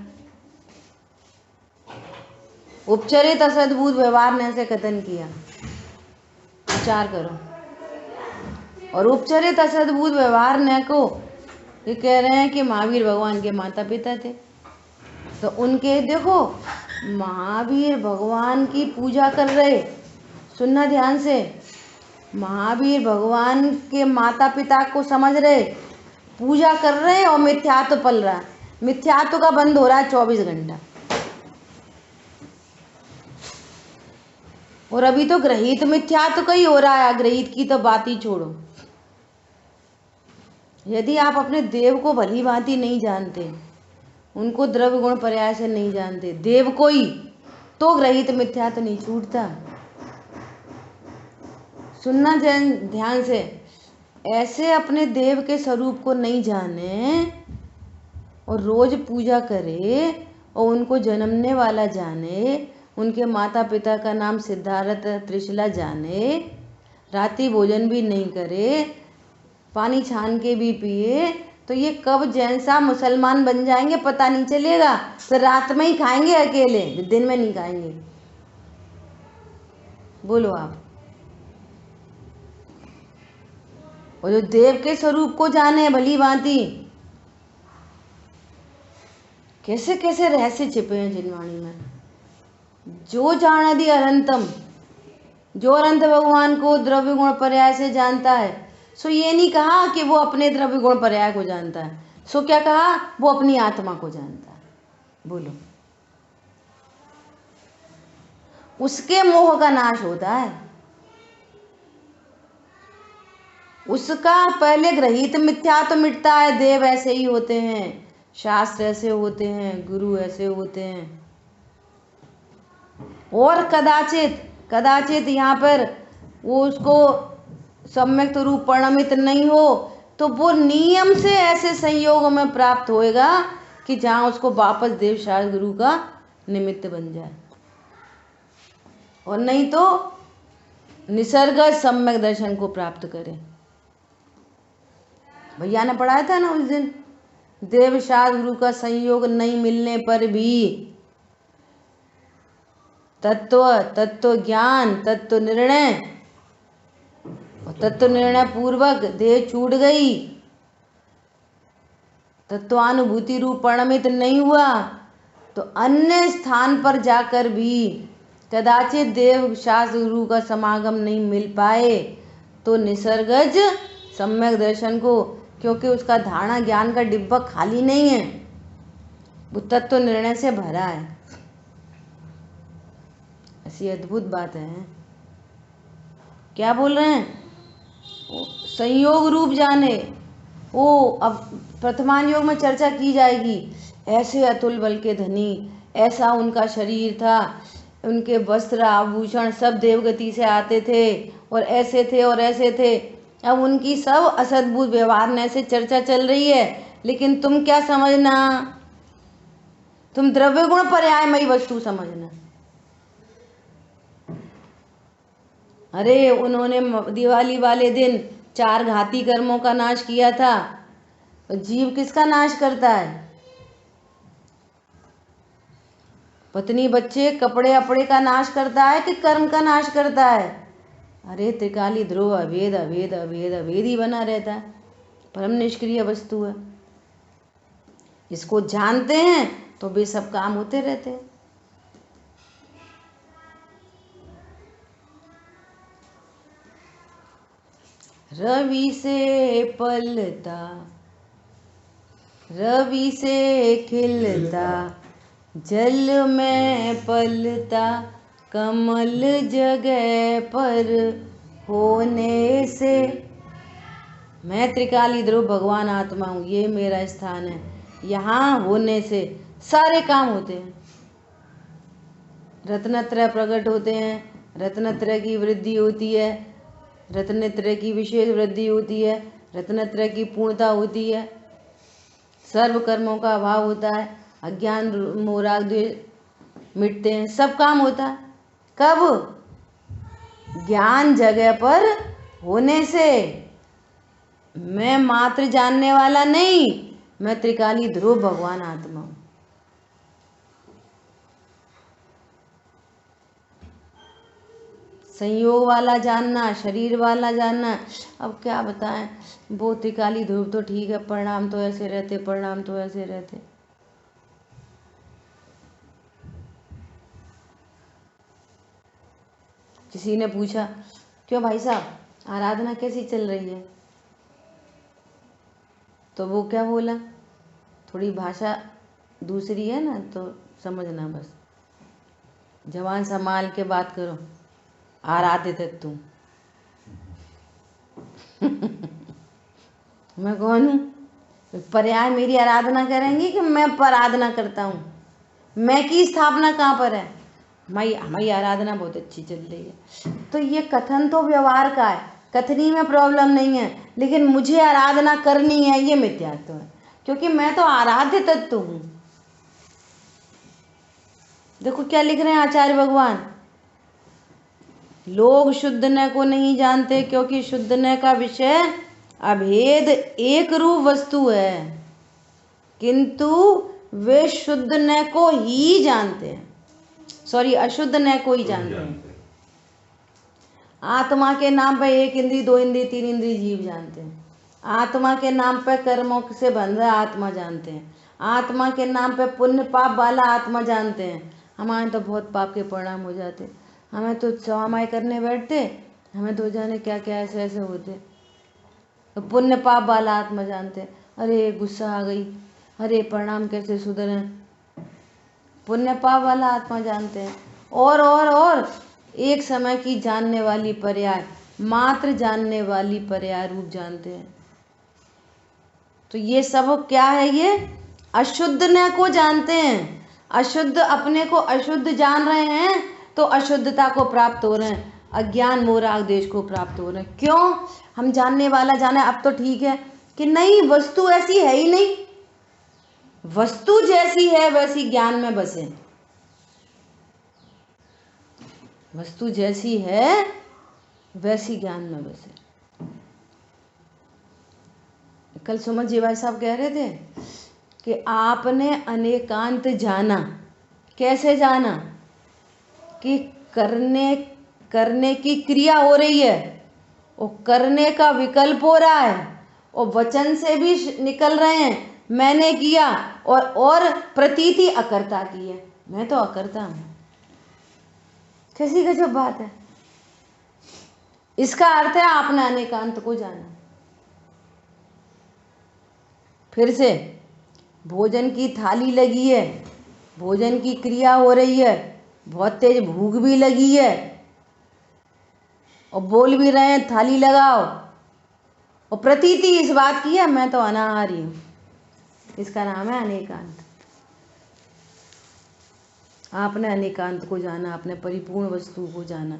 उपचरित असद्भुत व्यवहार ने से कथन किया। विचार करो। और उपचरित असद्भुत व्यवहार ने को ये कह रहे हैं कि महावीर भगवान के माता पिता थे। तो उनके देखो, महावीर भगवान की पूजा कर रहे, सुनना ध्यान से, महावीर भगवान के माता पिता को समझ रहे, पूजा कर रहे और मिथ्यात्व पल रहा है। मिथ्यात्व का बंद हो रहा है 24 घंटा। और अभी तो ग्रहित मिथ्यात्व का ही हो रहा है, अग्रहित की तो बात ही छोड़ो। यदि आप अपने देव को भली भांति नहीं जानते, उनको द्रव्य गुण पर्याय से नहीं जानते, देव को ही, तो ग्रहित मिथ्यात्व नहीं छूटता। सुनना ध्यान से। ऐसे अपने देव के स्वरूप को नहीं जाने और रोज पूजा करे और उनको जन्मने वाला जाने, उनके माता पिता का नाम सिद्धार्थ त्रिशला जाने, रात्रि भोजन भी नहीं करे, पानी छान के भी पिए, तो ये कब जैसा मुसलमान बन जाएंगे पता नहीं चलेगा। तो रात में ही खाएंगे अकेले, दिन में नहीं खाएंगे। बोलो आप। और जो देव के स्वरूप को जाने भली भांति, कैसे कैसे रहस्य छिपे हैं जिनवाणी में। जो जानदि अनंतम, जो अनंत भगवान को द्रव्य गुण पर्याय से जानता है, सो ये नहीं कहा कि वो अपने द्रव्य गुण पर्याय को जानता है, सो क्या कहा? वो अपनी आत्मा को जानता है। बोलो। उसके मोह का नाश होता है, उसका पहले ग्रहित मिथ्यात्व मिटता है। देव ऐसे ही होते हैं, शास्त्र ऐसे होते हैं, गुरु ऐसे होते हैं। और कदाचित यहाँ पर वो उसको सम्यक रूप परिणमित नहीं हो, तो वो नियम से ऐसे संयोग में प्राप्त होएगा कि जहाँ उसको वापस देव शास्त्र गुरु का निमित्त बन जाए। और नहीं तो निसर्ग सम्यक दर्शन को प्राप्त करे। भैया ने पढ़ाया था ना उस दिन, देव शास्त्र गुरु का संयोग नहीं मिलने पर भी तत्व ज्ञान, तत्व निर्णय और तत्व निर्णय पूर्वक देह छूट गई, तत्वानुभूति रूप परिणमित नहीं हुआ, तो अन्य स्थान पर जाकर भी कदाचित देव शास्त्र गुरु का समागम नहीं मिल पाए, तो निसर्गज सम्यक दर्शन को, क्योंकि उसका धारणा ज्ञान का डिब्बा खाली नहीं है, वो तत्व निर्णय से भरा है। ऐसी अद्भुत बात है। क्या बोल रहे हैं? संयोग रूप जाने। वो अब प्रथमान योग में चर्चा की जाएगी। ऐसे अतुल बल के धनी, ऐसा उनका शरीर था, उनके वस्त्र आभूषण सब देवगति से आते थे, और ऐसे थे और ऐसे थे। अब उनकी सब असद्भुत व्यवहार में ऐसे चर्चा चल रही है। लेकिन तुम क्या समझना? तुम द्रव्य गुण पर्यायमयी वस्तु समझना। अरे उन्होंने दिवाली वाले दिन 4 घाती कर्मों का नाश किया था। तो जीव किसका नाश करता है? पत्नी बच्चे कपड़े अपड़े का नाश करता है कि कर्म का नाश करता है? अरे त्रिकाली ध्रुव अभेद अभेद अभेद अभेद ही बना रहता है, परम निष्क्रिय वस्तु है। इसको जानते हैं तो वे सब काम होते रहते हैं। रवि से पलता, रवि से खिलता, जल में पलता, कमल जगह पर होने से। मैं त्रिकाली ध्रुव भगवान आत्मा हूँ, ये मेरा स्थान है। यहाँ होने से सारे काम होते हैं। रत्नत्रय प्रकट होते हैं, रत्नत्रय की वृद्धि होती है, रत्नत्रय की विशेष वृद्धि होती है, रत्नत्रय की पूर्णता होती है, सर्व कर्मों का अभाव होता है, अज्ञान मोह राग द्वेष मिटते हैं, सब काम होता है। कब? ज्ञान जगह पर होने से। मैं मात्र जानने वाला नहीं, मैं त्रिकाली ध्रुव भगवान आत्मा हूँ। संयोग वाला जानना, शरीर वाला जानना, अब क्या बताएं। वो त्रिकाली ध्रुव तो ठीक है, परिणाम तो ऐसे रहते, परिणाम तो ऐसे रहते। किसी ने पूछा, क्यों भाई साहब आराधना कैसी चल रही है? तो वो क्या बोला, थोड़ी भाषा दूसरी है ना तो समझना, बस जवान संभाल के बात करो। आराध्य तत्व मैं कौन हूँ? पर्याय मेरी आराधना करेंगी कि मैं पराधना करता हूँ? मैं की स्थापना कहाँ पर है? हमारी आराधना बहुत अच्छी चल रही है। तो ये कथन तो व्यवहार का है, कथनी में प्रॉब्लम नहीं है, लेकिन मुझे आराधना करनी है ये मिथ्यात्व है, क्योंकि मैं तो आराध्य तत्व हूँ। देखो क्या लिख रहे हैं आचार्य भगवान, लोग शुद्ध न को नहीं जानते क्योंकि शुद्ध न का विषय अभेद एक रूप वस्तु है, किंतु वे शुद्ध न को ही जानते हैं, सॉरी अशुद्ध न को ही जानते हैं। आत्मा के नाम पर 1 इंद्री 2 इंद्री 3 इंद्री जीव जानते हैं। आत्मा के नाम पर कर्मों से बंध आत्मा जानते हैं। आत्मा के नाम पर पुण्य पाप वाला आत्मा जानते हैं। हमारे तो बहुत पाप के परिणाम हो जाते, हमें तो स्वामाय करने बैठते, हमें तो जाने क्या क्या ऐसे ऐसे होते। तो पुण्य पाप वाला आत्मा जानते हैं, अरे गुस्सा आ गई, अरे परिणाम कैसे सुधरे, पुण्य पाप वाला आत्मा जानते हैं। और एक समय की जानने वाली पर्याय, मात्र जानने वाली पर्याय रूप जानते हैं। तो ये सब क्या है? ये अशुद्ध न को जानते हैं। अशुद्ध अपने को अशुद्ध जान रहे हैं तो अशुद्धता को प्राप्त हो रहे हैं, अज्ञान मोह राग द्वेष को प्राप्त हो रहे हैं। क्यों? हम जानने वाला जाने अब तो ठीक है कि नहीं, वस्तु ऐसी है ही नहीं, वस्तु जैसी है वैसी ज्ञान में बसे, वस्तु जैसी है वैसी ज्ञान में बसे। कल सुमन जी भाई साहब कह रहे थे कि आपने अनेकांत जाना। कैसे जाना? कि करने की क्रिया हो रही है और करने का विकल्प हो रहा है और वचन से भी निकल रहे हैं, मैंने किया, और प्रतीति अकर्ता की है, मैं तो अकर्ता हूं। कैसी गजब बात है। इसका अर्थ है आपने अनेकांत को जाना। फिर से भोजन की थाली लगी है, भोजन की क्रिया हो रही है, बहुत तेज भूख भी लगी है और बोल भी रहे हैं थाली लगाओ, और प्रतीति इस बात की है मैं तो अनाहारी हूं। इसका नाम है अनेकांत। आपने अनेकांत को जाना, आपने परिपूर्ण वस्तु को जाना।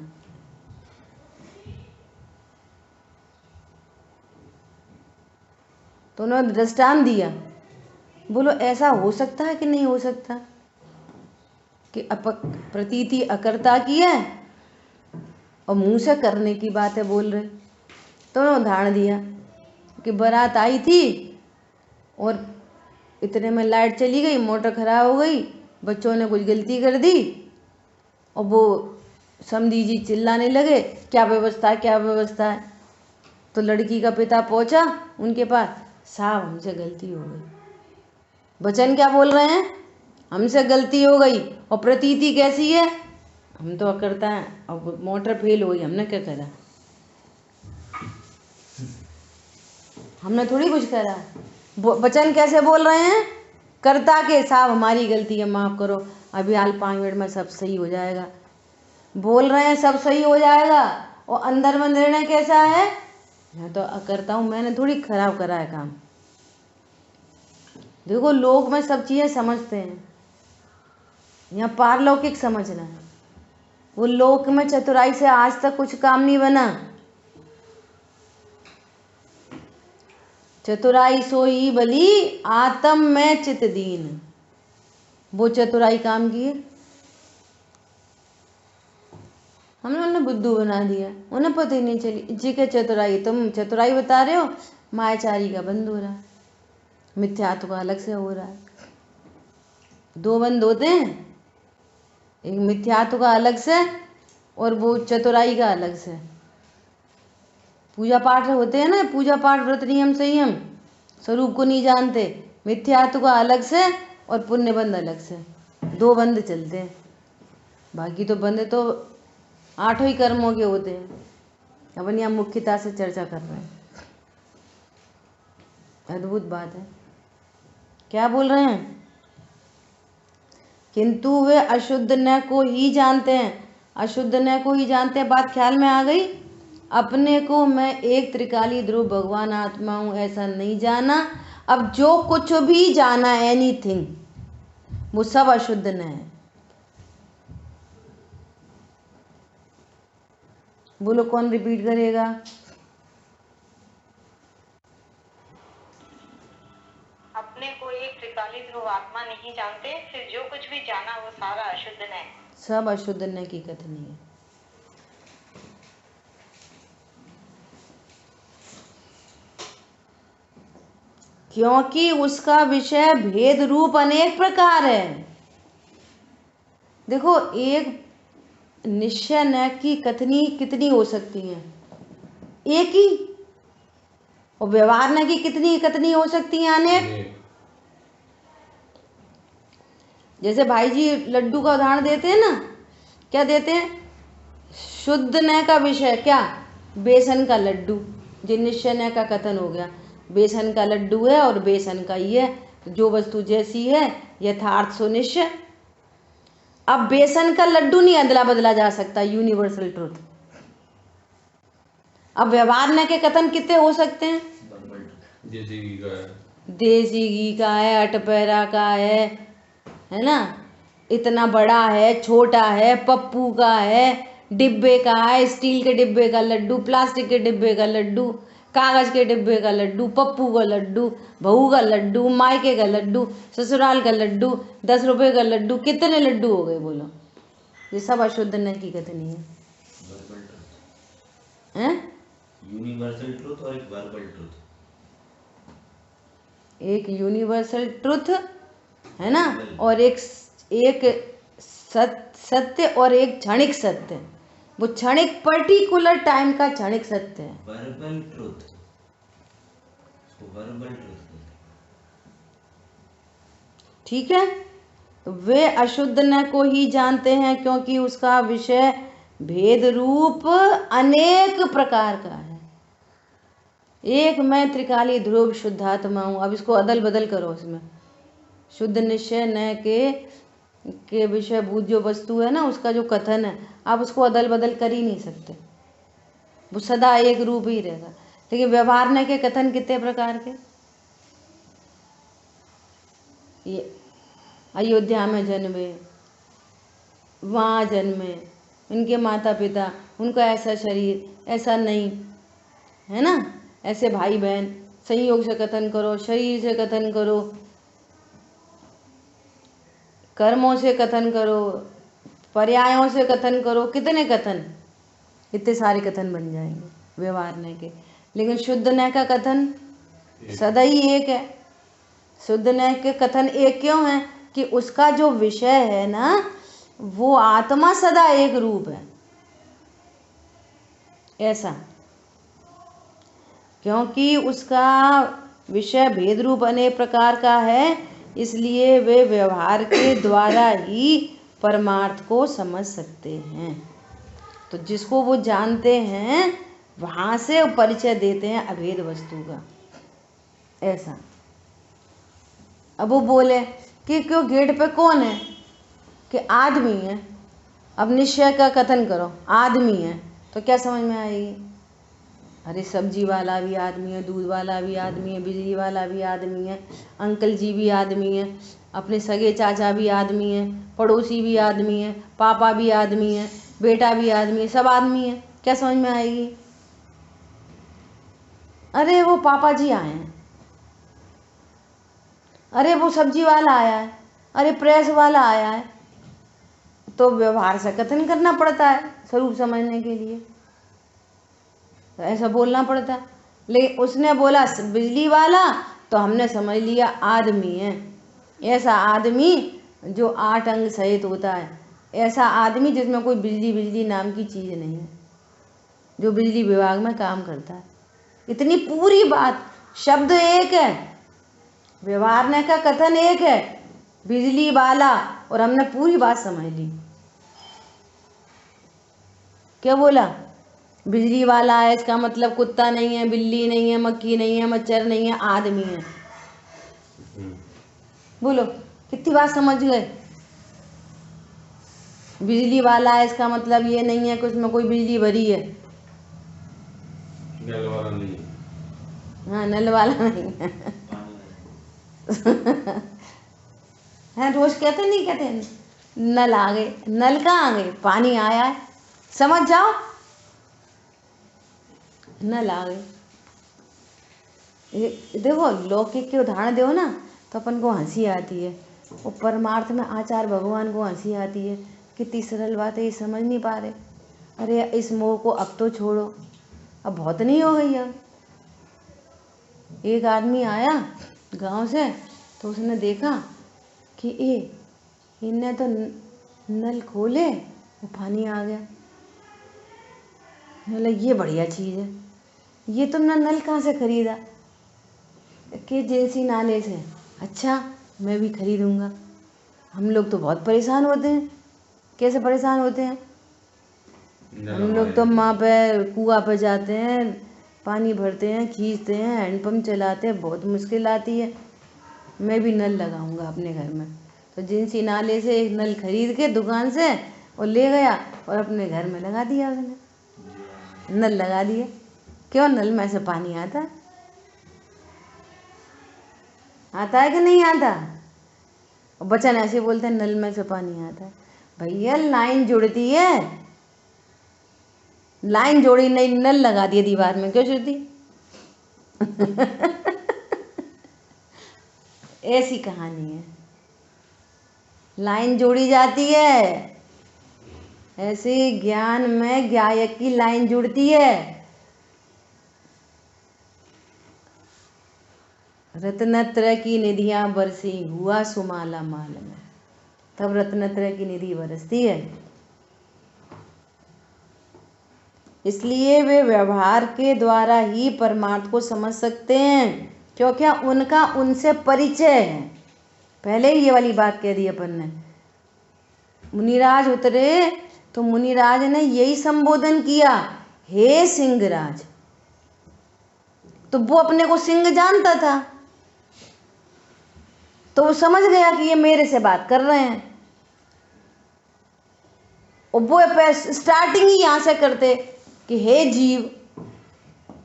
तो उन्होंने दृष्टांत दिया, बोलो ऐसा हो सकता है कि नहीं हो सकता कि प्रतीति अकर्ता की है और मुंह से करने की बातें बोल रहे। तो उन्होंने उदाहरण दिया कि बारात आई थी और इतने में लाइट चली गई, मोटर खराब हो गई, बच्चों ने कुछ गलती कर दी और वो समधी जी चिल्लाने लगे, क्या व्यवस्था है, क्या व्यवस्था है। तो लड़की का पिता पहुंचा उनके पास, साहब हमसे गलती हो गई। बचन क्या बोल रहे हैं, हमसे गलती हो गई। और प्रतीति कैसी है, हम तो करता है, अब मोटर फेल हो गई, हमने क्या करा, हमने थोड़ी कुछ करा। बचन कैसे बोल रहे हैं, कर्ता के, साहब हमारी गलती है, माफ़ करो, अभी हाल 5 मिनट में सब सही हो जाएगा। बोल रहे हैं सब सही हो जाएगा और अंदर में निर्णय कैसा है, मैं तो करता हूँ, मैंने थोड़ी खराब करा है काम। देखो लोक में सब चीज़ें समझते हैं, यहाँ पारलौकिक समझना है। वो लोक में चतुराई से आज तक कुछ काम नहीं बना। चतुराई सोई बली आत्म में चित दीन, वो चतुराई काम की है। हमने उन्हें बुद्धू बना दिया, उन्हें पता ही नहीं चली जी के चतुराई। तुम चतुराई बता रहे हो, मायाचारी का बंद हो रहा है, मिथ्यात्व का अलग से हो रहा है। 2 बंद होते हैं, एक मिथ्यात्व का अलग से और वो चतुराई का अलग से। पूजा पाठ होते हैं ना, पूजा पाठ व्रत नियम संयम, स्वरूप को नहीं जानते, मिथ्यात्व का अलग से और पुण्य बंद अलग से, 2 बंद चलते हैं। बाकी तो बंद तो 8 ही कर्मों के होते हैं। अपन यहाँ मुख्यता से चर्चा कर रहे हैं। अद्भुत बात है। क्या बोल रहे हैं, किंतु वे अशुद्ध न को ही जानते हैं, अशुद्ध न को ही जानते हैं। बात ख्याल में आ गई। अपने को मैं एक त्रिकाली ध्रुव भगवान आत्मा हूँ ऐसा नहीं जाना। अब जो कुछ भी जाना, एनीथिंग, वो सब अशुद्ध न है। बोलो कौन रिपीट करेगा। अपने को एक त्रिकाली ध्रुव आत्मा नहीं जानते, फिर जो कुछ भी जाना वो सारा अशुद्ध न है। सब अशुद्ध न की कथनी है। क्योंकि उसका विषय भेद रूप अनेक प्रकार है। देखो एक निश्चय न की कथनी कितनी हो सकती है, एक ही। और व्यवहार न की कितनी कथनी हो सकती है, अनेक। जैसे भाई जी लड्डू का उदाहरण देते हैं ना, क्या देते हैं, शुद्ध न का विषय क्या, बेसन का लड्डू। जो निश्चय न का कथन हो गया, बेसन का लड्डू है और बेसन का ही है, जो वस्तु जैसी है यथार्थ सो निश्चय। अब बेसन का लड्डू नहीं अदला बदला जा सकता, यूनिवर्सल ट्रुथ। अब व्यवहार न के कथन कितने हो सकते हैं, देसी घी का है, देसी घी का है, अटपैरा का है ना, इतना बड़ा है, छोटा है, पप्पू का है, डिब्बे का है, स्टील के डिब्बे का लड्डू, प्लास्टिक के डिब्बे का लड्डू, कागज के डिब्बे का लड्डू, पप्पू का लड्डू, बहू का लड्डू, मायके का लड्डू, ससुराल का लड्डू, 10 रुपए का लड्डू, कितने लड्डू हो गए बोलो। ये सब अशुद्ध न की कथनी है। यूनिवर्सल ट्रुथ और एक वर्बल ट्रुथ। एक यूनिवर्सल ट्रुथ है ना, और एक सत्य और एक क्षणिक सत्य। वो क्षणिक पर्टिकुलर टाइम का क्षणिक सत्य है, वर्बल ट्रुथ। वर्बल ट्रुथ, ठीक है। तो वे अशुद्ध न को ही जानते हैं क्योंकि उसका विषय भेद रूप अनेक प्रकार का है। एक मैं त्रिकाली ध्रुव शुद्धात्मा हूँ। अब इसको अदल बदल करो, इसमें शुद्ध निश्चय न के विषय भूत जो वस्तु है ना, उसका जो कथन है, आप उसको अदल बदल कर ही नहीं सकते, वो सदा एक रूप ही रहेगा। लेकिन व्यवहार न के कथन कितने प्रकार के, ये अयोध्या में जन्मे, वहाँ जन्मे, उनके माता पिता, उनका ऐसा शरीर, ऐसा नहीं, है ना, ऐसे भाई बहन, संयोग से कथन करो, शरीर से कथन करो, कर्मों से कथन करो, पर्यायों से कथन करो, कितने कथन। इतने सारे कथन बन जाएंगे व्यवहार न के। लेकिन शुद्ध न का कथन सदा ही एक है। शुद्ध न के कथन एक क्यों है कि उसका जो विषय है ना वो आत्मा सदा एक रूप है, ऐसा। क्योंकि उसका विषय भेद रूप अनेक प्रकार का है, इसलिए वे व्यवहार के द्वारा ही परमार्थ को समझ सकते हैं। तो जिसको वो जानते हैं वहाँ से परिचय देते हैं अभेद वस्तु का, ऐसा। अब वो बोले कि क्यों गेट पे कौन है, कि आदमी है। अब निश्चय का कथन करो, आदमी है, तो क्या समझ में आएगी? अरे सब्जी वाला भी आदमी है, दूध वाला भी आदमी है, बिजली वाला भी आदमी है, अंकल जी भी आदमी है, अपने सगे चाचा भी आदमी है, पड़ोसी भी आदमी है, पापा भी आदमी है, बेटा भी आदमी है, सब आदमी है। क्या समझ में आएगी? अरे वो पापा जी आए हैं, अरे वो सब्जी वाला आया है, अरे प्रेस वाला आया है, तो व्यवहार से कथन करना पड़ता है स्वरूप समझने के लिए, तो ऐसा बोलना पड़ता है। लेकिन उसने बोला बिजली वाला, तो हमने समझ लिया आदमी है, ऐसा आदमी जो 8 अंग सहित होता है, ऐसा आदमी जिसमें कोई बिजली बिजली नाम की चीज़ नहीं है, जो बिजली विभाग में काम करता है। इतनी पूरी बात, शब्द एक है, व्यवहार ने का कथन एक है, बिजली वाला, और हमने पूरी बात समझ ली। क्या बोला? बिजली वाला है, इसका मतलब कुत्ता नहीं है, बिल्ली नहीं है, मक्खी नहीं है, मच्छर नहीं है, आदमी है। बोलो कितनी बात समझ गए? बिजली वाला है, इसका मतलब ये नहीं है कि उसमें कोई बिजली भरी है, नल वाला नहीं है। हाँ नल वाला नहीं है। हैं रोज कहते नहीं कहते नल आ गए, नल कहाँ आ गए? पानी आया है, समझ जाओ, नल आ गए। देखो लौकिक के उदाहरण दो ना तो अपन को हंसी आती है, और परमार्थ में आचार्य भगवान को हंसी आती है। कितनी सरल बात है, ये समझ नहीं पा रहे। अरे इस मोह को अब तो छोड़ो, अब बहुत नहीं हो गई। अब एक आदमी आया गांव से, तो उसने देखा कि इनने तो नल खोले वो पानी आ गया। बोला ये बढ़िया चीज़ है, ये तुमने नल कहाँ से खरीदा? कि जेसी नाले से। अच्छा मैं भी खरीदूंगा। हम लोग तो बहुत परेशान होते हैं। कैसे परेशान होते हैं? हम लोग तो वहाँ पे कुआं पे जाते हैं, पानी भरते हैं, खींचते हैं, हैंडपम्प चलाते हैं, बहुत मुश्किल आती है। मैं भी नल लगाऊंगा अपने घर में। तो जिनसी नाले से एक नल खरीद के दुकान से और ले गया और अपने घर में लगा दिया उसने, नल लगा दिया। क्यों? नल में से पानी आता है, आता है कि नहीं आता? और बच्चन ऐसे बोलते हैं नल में से पानी आता है। भैया लाइन जुड़ती है, लाइन जोड़ी नहीं, नल लगा दिए दीवार में, क्यों जुड़ती? ऐसी कहानी है। लाइन जोड़ी जाती है, ऐसे ज्ञान में गायक की लाइन जुड़ती है। रत्नत्रय की निधियां बरसी, हुआ सुमाला माल में, तब रत्नत्रय की निधि बरसती है। इसलिए वे व्यवहार के द्वारा ही परमार्थ को समझ सकते हैं, क्योंकि उनका उनसे परिचय है। पहले ही ये वाली बात कह दी अपन ने। मुनिराज उतरे तो मुनिराज ने यही संबोधन किया, हे सिंहराज। तो वो अपने को सिंह जानता था, तो वो समझ गया कि ये मेरे से बात कर रहे हैं। और वो स्टार्टिंग ही यहाँ से करते कि हे जीव,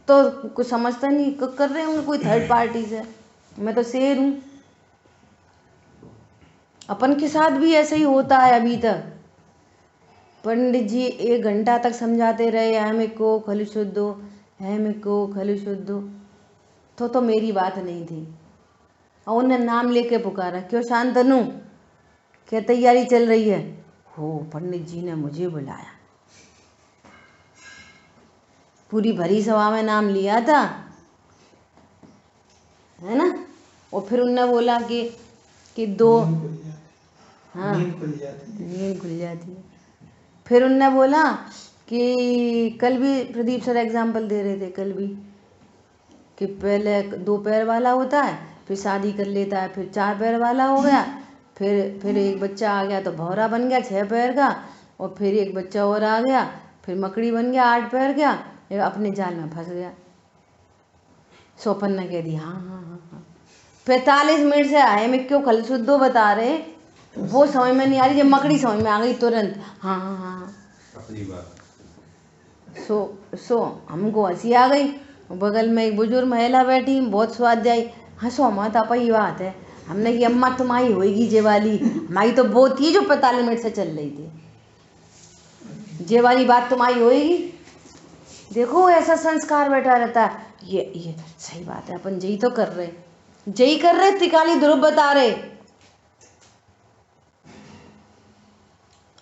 तो कुछ समझता नहीं कर रहे होंगे कोई थर्ड पार्टी से, मैं तो शेर हूँ। अपन के साथ भी ऐसे ही होता है अभी तक। पंडित जी 1 घंटा तक समझाते रहे, हमें को खलु शुद्धो, हमें को खलु शुद्धो, तो मेरी बात नहीं थी। और उन्हें नाम लेके पुकारा, क्यों शांतनु, क्या तैयारी चल रही है? हो पंडित जी ने मुझे बुलाया। पूरी भरी सभा में नाम लिया था, है ना। और फिर उनने बोला कि दो, हाँ नींद खुल जाती है। फिर उनने बोला कि कल भी प्रदीप सर एग्जाम्पल दे रहे थे, कल भी, कि पहले 2 पैर वाला होता है, फिर शादी कर लेता है, फिर 4 पैर वाला हो गया, फिर एक बच्चा आ गया तो भौरा बन गया 6 पैर का, और फिर एक बच्चा और आ गया, फिर मकड़ी बन गया 8 पैर का, अपने जाल में फंस गया। सोपन ने कह दी हाँ हाँ हाँ हाँ। 45 मिनट से आए में क्यों खल शुद्धो बता रहे, वो समझ में नहीं आ रही, जब मकड़ी समझ में आ गई तुरंत हाँ हाँ हाँ अपनी बात। सो हमको हंसी आ गई। बगल में एक बुजुर्ग महिला बैठी, बहुत स्वाध्यायी, हंसो मत आपा, ये बात है। हमने कि अम्मा तुम्हारी होएगी जे वाली, हमारी तो वो थी जो 45 मिनट से चल रही थी, जे वाली बात तुम्हारी होएगी। देखो ऐसा संस्कार बैठा रहता है। ये सही बात है, अपन जई तो कर रहे, जई कर रहे, त्रिकाली ध्रुव बता रहे।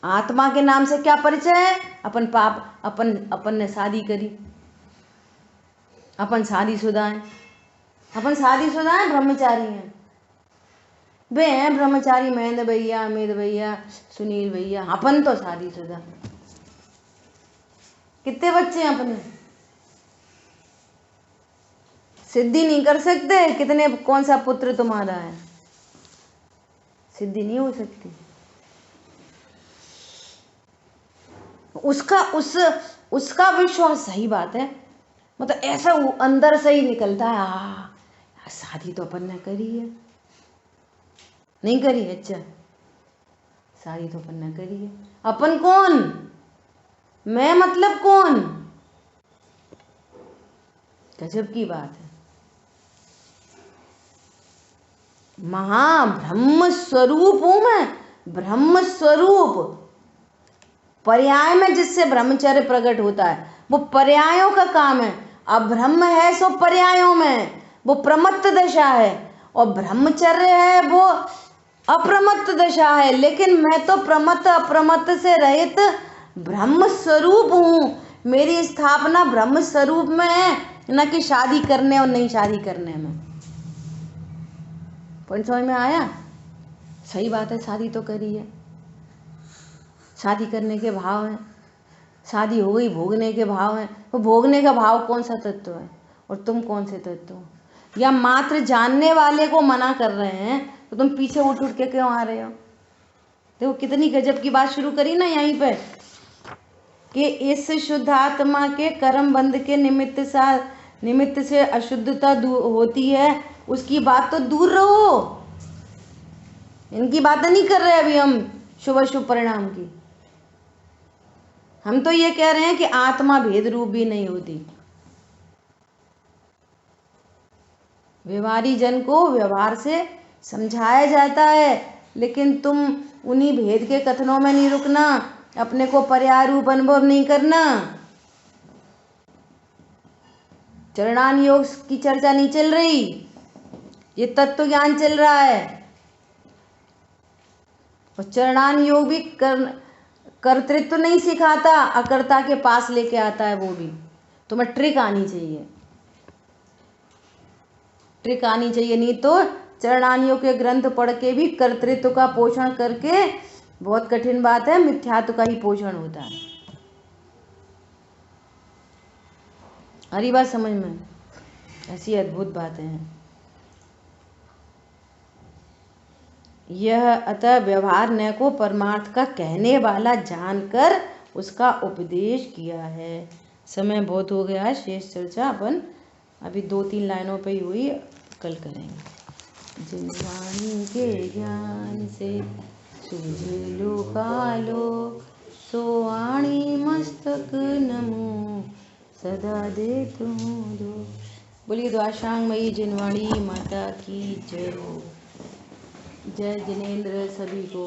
आत्मा के नाम से क्या परिचय है? अपन पाप, अपन ने शादी करी, अपन शादीशुदा हैं, अपन शादीशुदा हैं, ब्रह्मचारी हैं, वे हैं ब्रह्मचारी, महेंद्र भैया, अमित भैया, सुनील भैया, अपन तो शादीशुदा। कितने बच्चे हैं अपने? सिद्धि नहीं कर सकते, कितने, कौन सा पुत्र तुम्हारा है? सिद्धि नहीं हो सकती। उसका विश्वास, सही बात है, मतलब ऐसा अंदर से ही निकलता है, शादी तो अपन ने करी है, नहीं करी? अच्छा, शादी तो अपन ने करी है। अपन कौन? मैं मतलब कौन? गजब की बात है। महाब्रह्म स्वरूप हूं मैं, ब्रह्म स्वरूप। पर्याय में जिससे ब्रह्मचर्य प्रकट होता है, वो पर्यायों का काम है। अब ब्रह्म है सो पर्यायों में, वो प्रमत्त दशा है, और ब्रह्मचर्य है वो अप्रमत्त दशा है। लेकिन मैं तो प्रमत्त अप्रमत्त से रहित ब्रह्म स्वरूप हूँ। मेरी स्थापना ब्रह्म स्वरूप में है, न कि शादी करने और नहीं शादी करने में। पॉइंट समझ में आया? सही बात है, शादी तो करी है, शादी करने के भाव हैं, शादी हो गई, भोगने के भाव हैं। वो भोगने का भाव कौन सा तत्व है, और तुम कौन से तत्व हो? या मात्र जानने वाले को मना कर रहे हैं तो तुम पीछे उठ के क्यों आ रहे हो? देखो कितनी गजब की बात शुरू करी ना यहीं पे, कि इस शुद्ध आत्मा के कर्म बंध के निमित्त से अशुद्धता होती है, उसकी बात तो दूर रहो। इनकी बातें नहीं कर रहे अभी हम, शुभ शुभ परिणाम की। हम तो ये कह रहे हैं कि आत्मा भेद रूप भी नहीं होती। व्यवहारी जन को व्यवहार से समझाया जाता है, लेकिन तुम उन्हीं भेद के कथनों में नहीं रुकना, अपने को पर्याय रूप अनुभव नहीं करना। चरणान योग की चर्चा नहीं चल रही, ये तत्व ज्ञान चल रहा है। और चरणान योग भी कर्तृत्व नहीं सिखाता, अकर्ता के पास लेके आता है। वो भी तुम्हें ट्रिक आनी चाहिए, ट्रिक आनी चाहिए, नहीं तो चरणानियों के ग्रंथ पढ़ के भी कर्तृत्व का पोषण करके बहुत कठिन बात है, मिथ्यात्व का ही पोषण होता है। हरी बात समझ में? ऐसी अद्भुत बातें हैं। यह अतः व्यवहार न को परमार्थ का कहने वाला जानकर उसका उपदेश किया है। समय बहुत हो गया है, शेष चर्चा अपन अभी 2-3 लाइनों पे ही हुई, कल करेंगे। जिन वाणी के ज्ञान से सूझे लोकालो, सो वाणी मस्तक नमो सदा देतु दो। बोलिए द्वाशांगमयी जिनवाणी माता की जय हो। जय जिनेंद्र सभी को।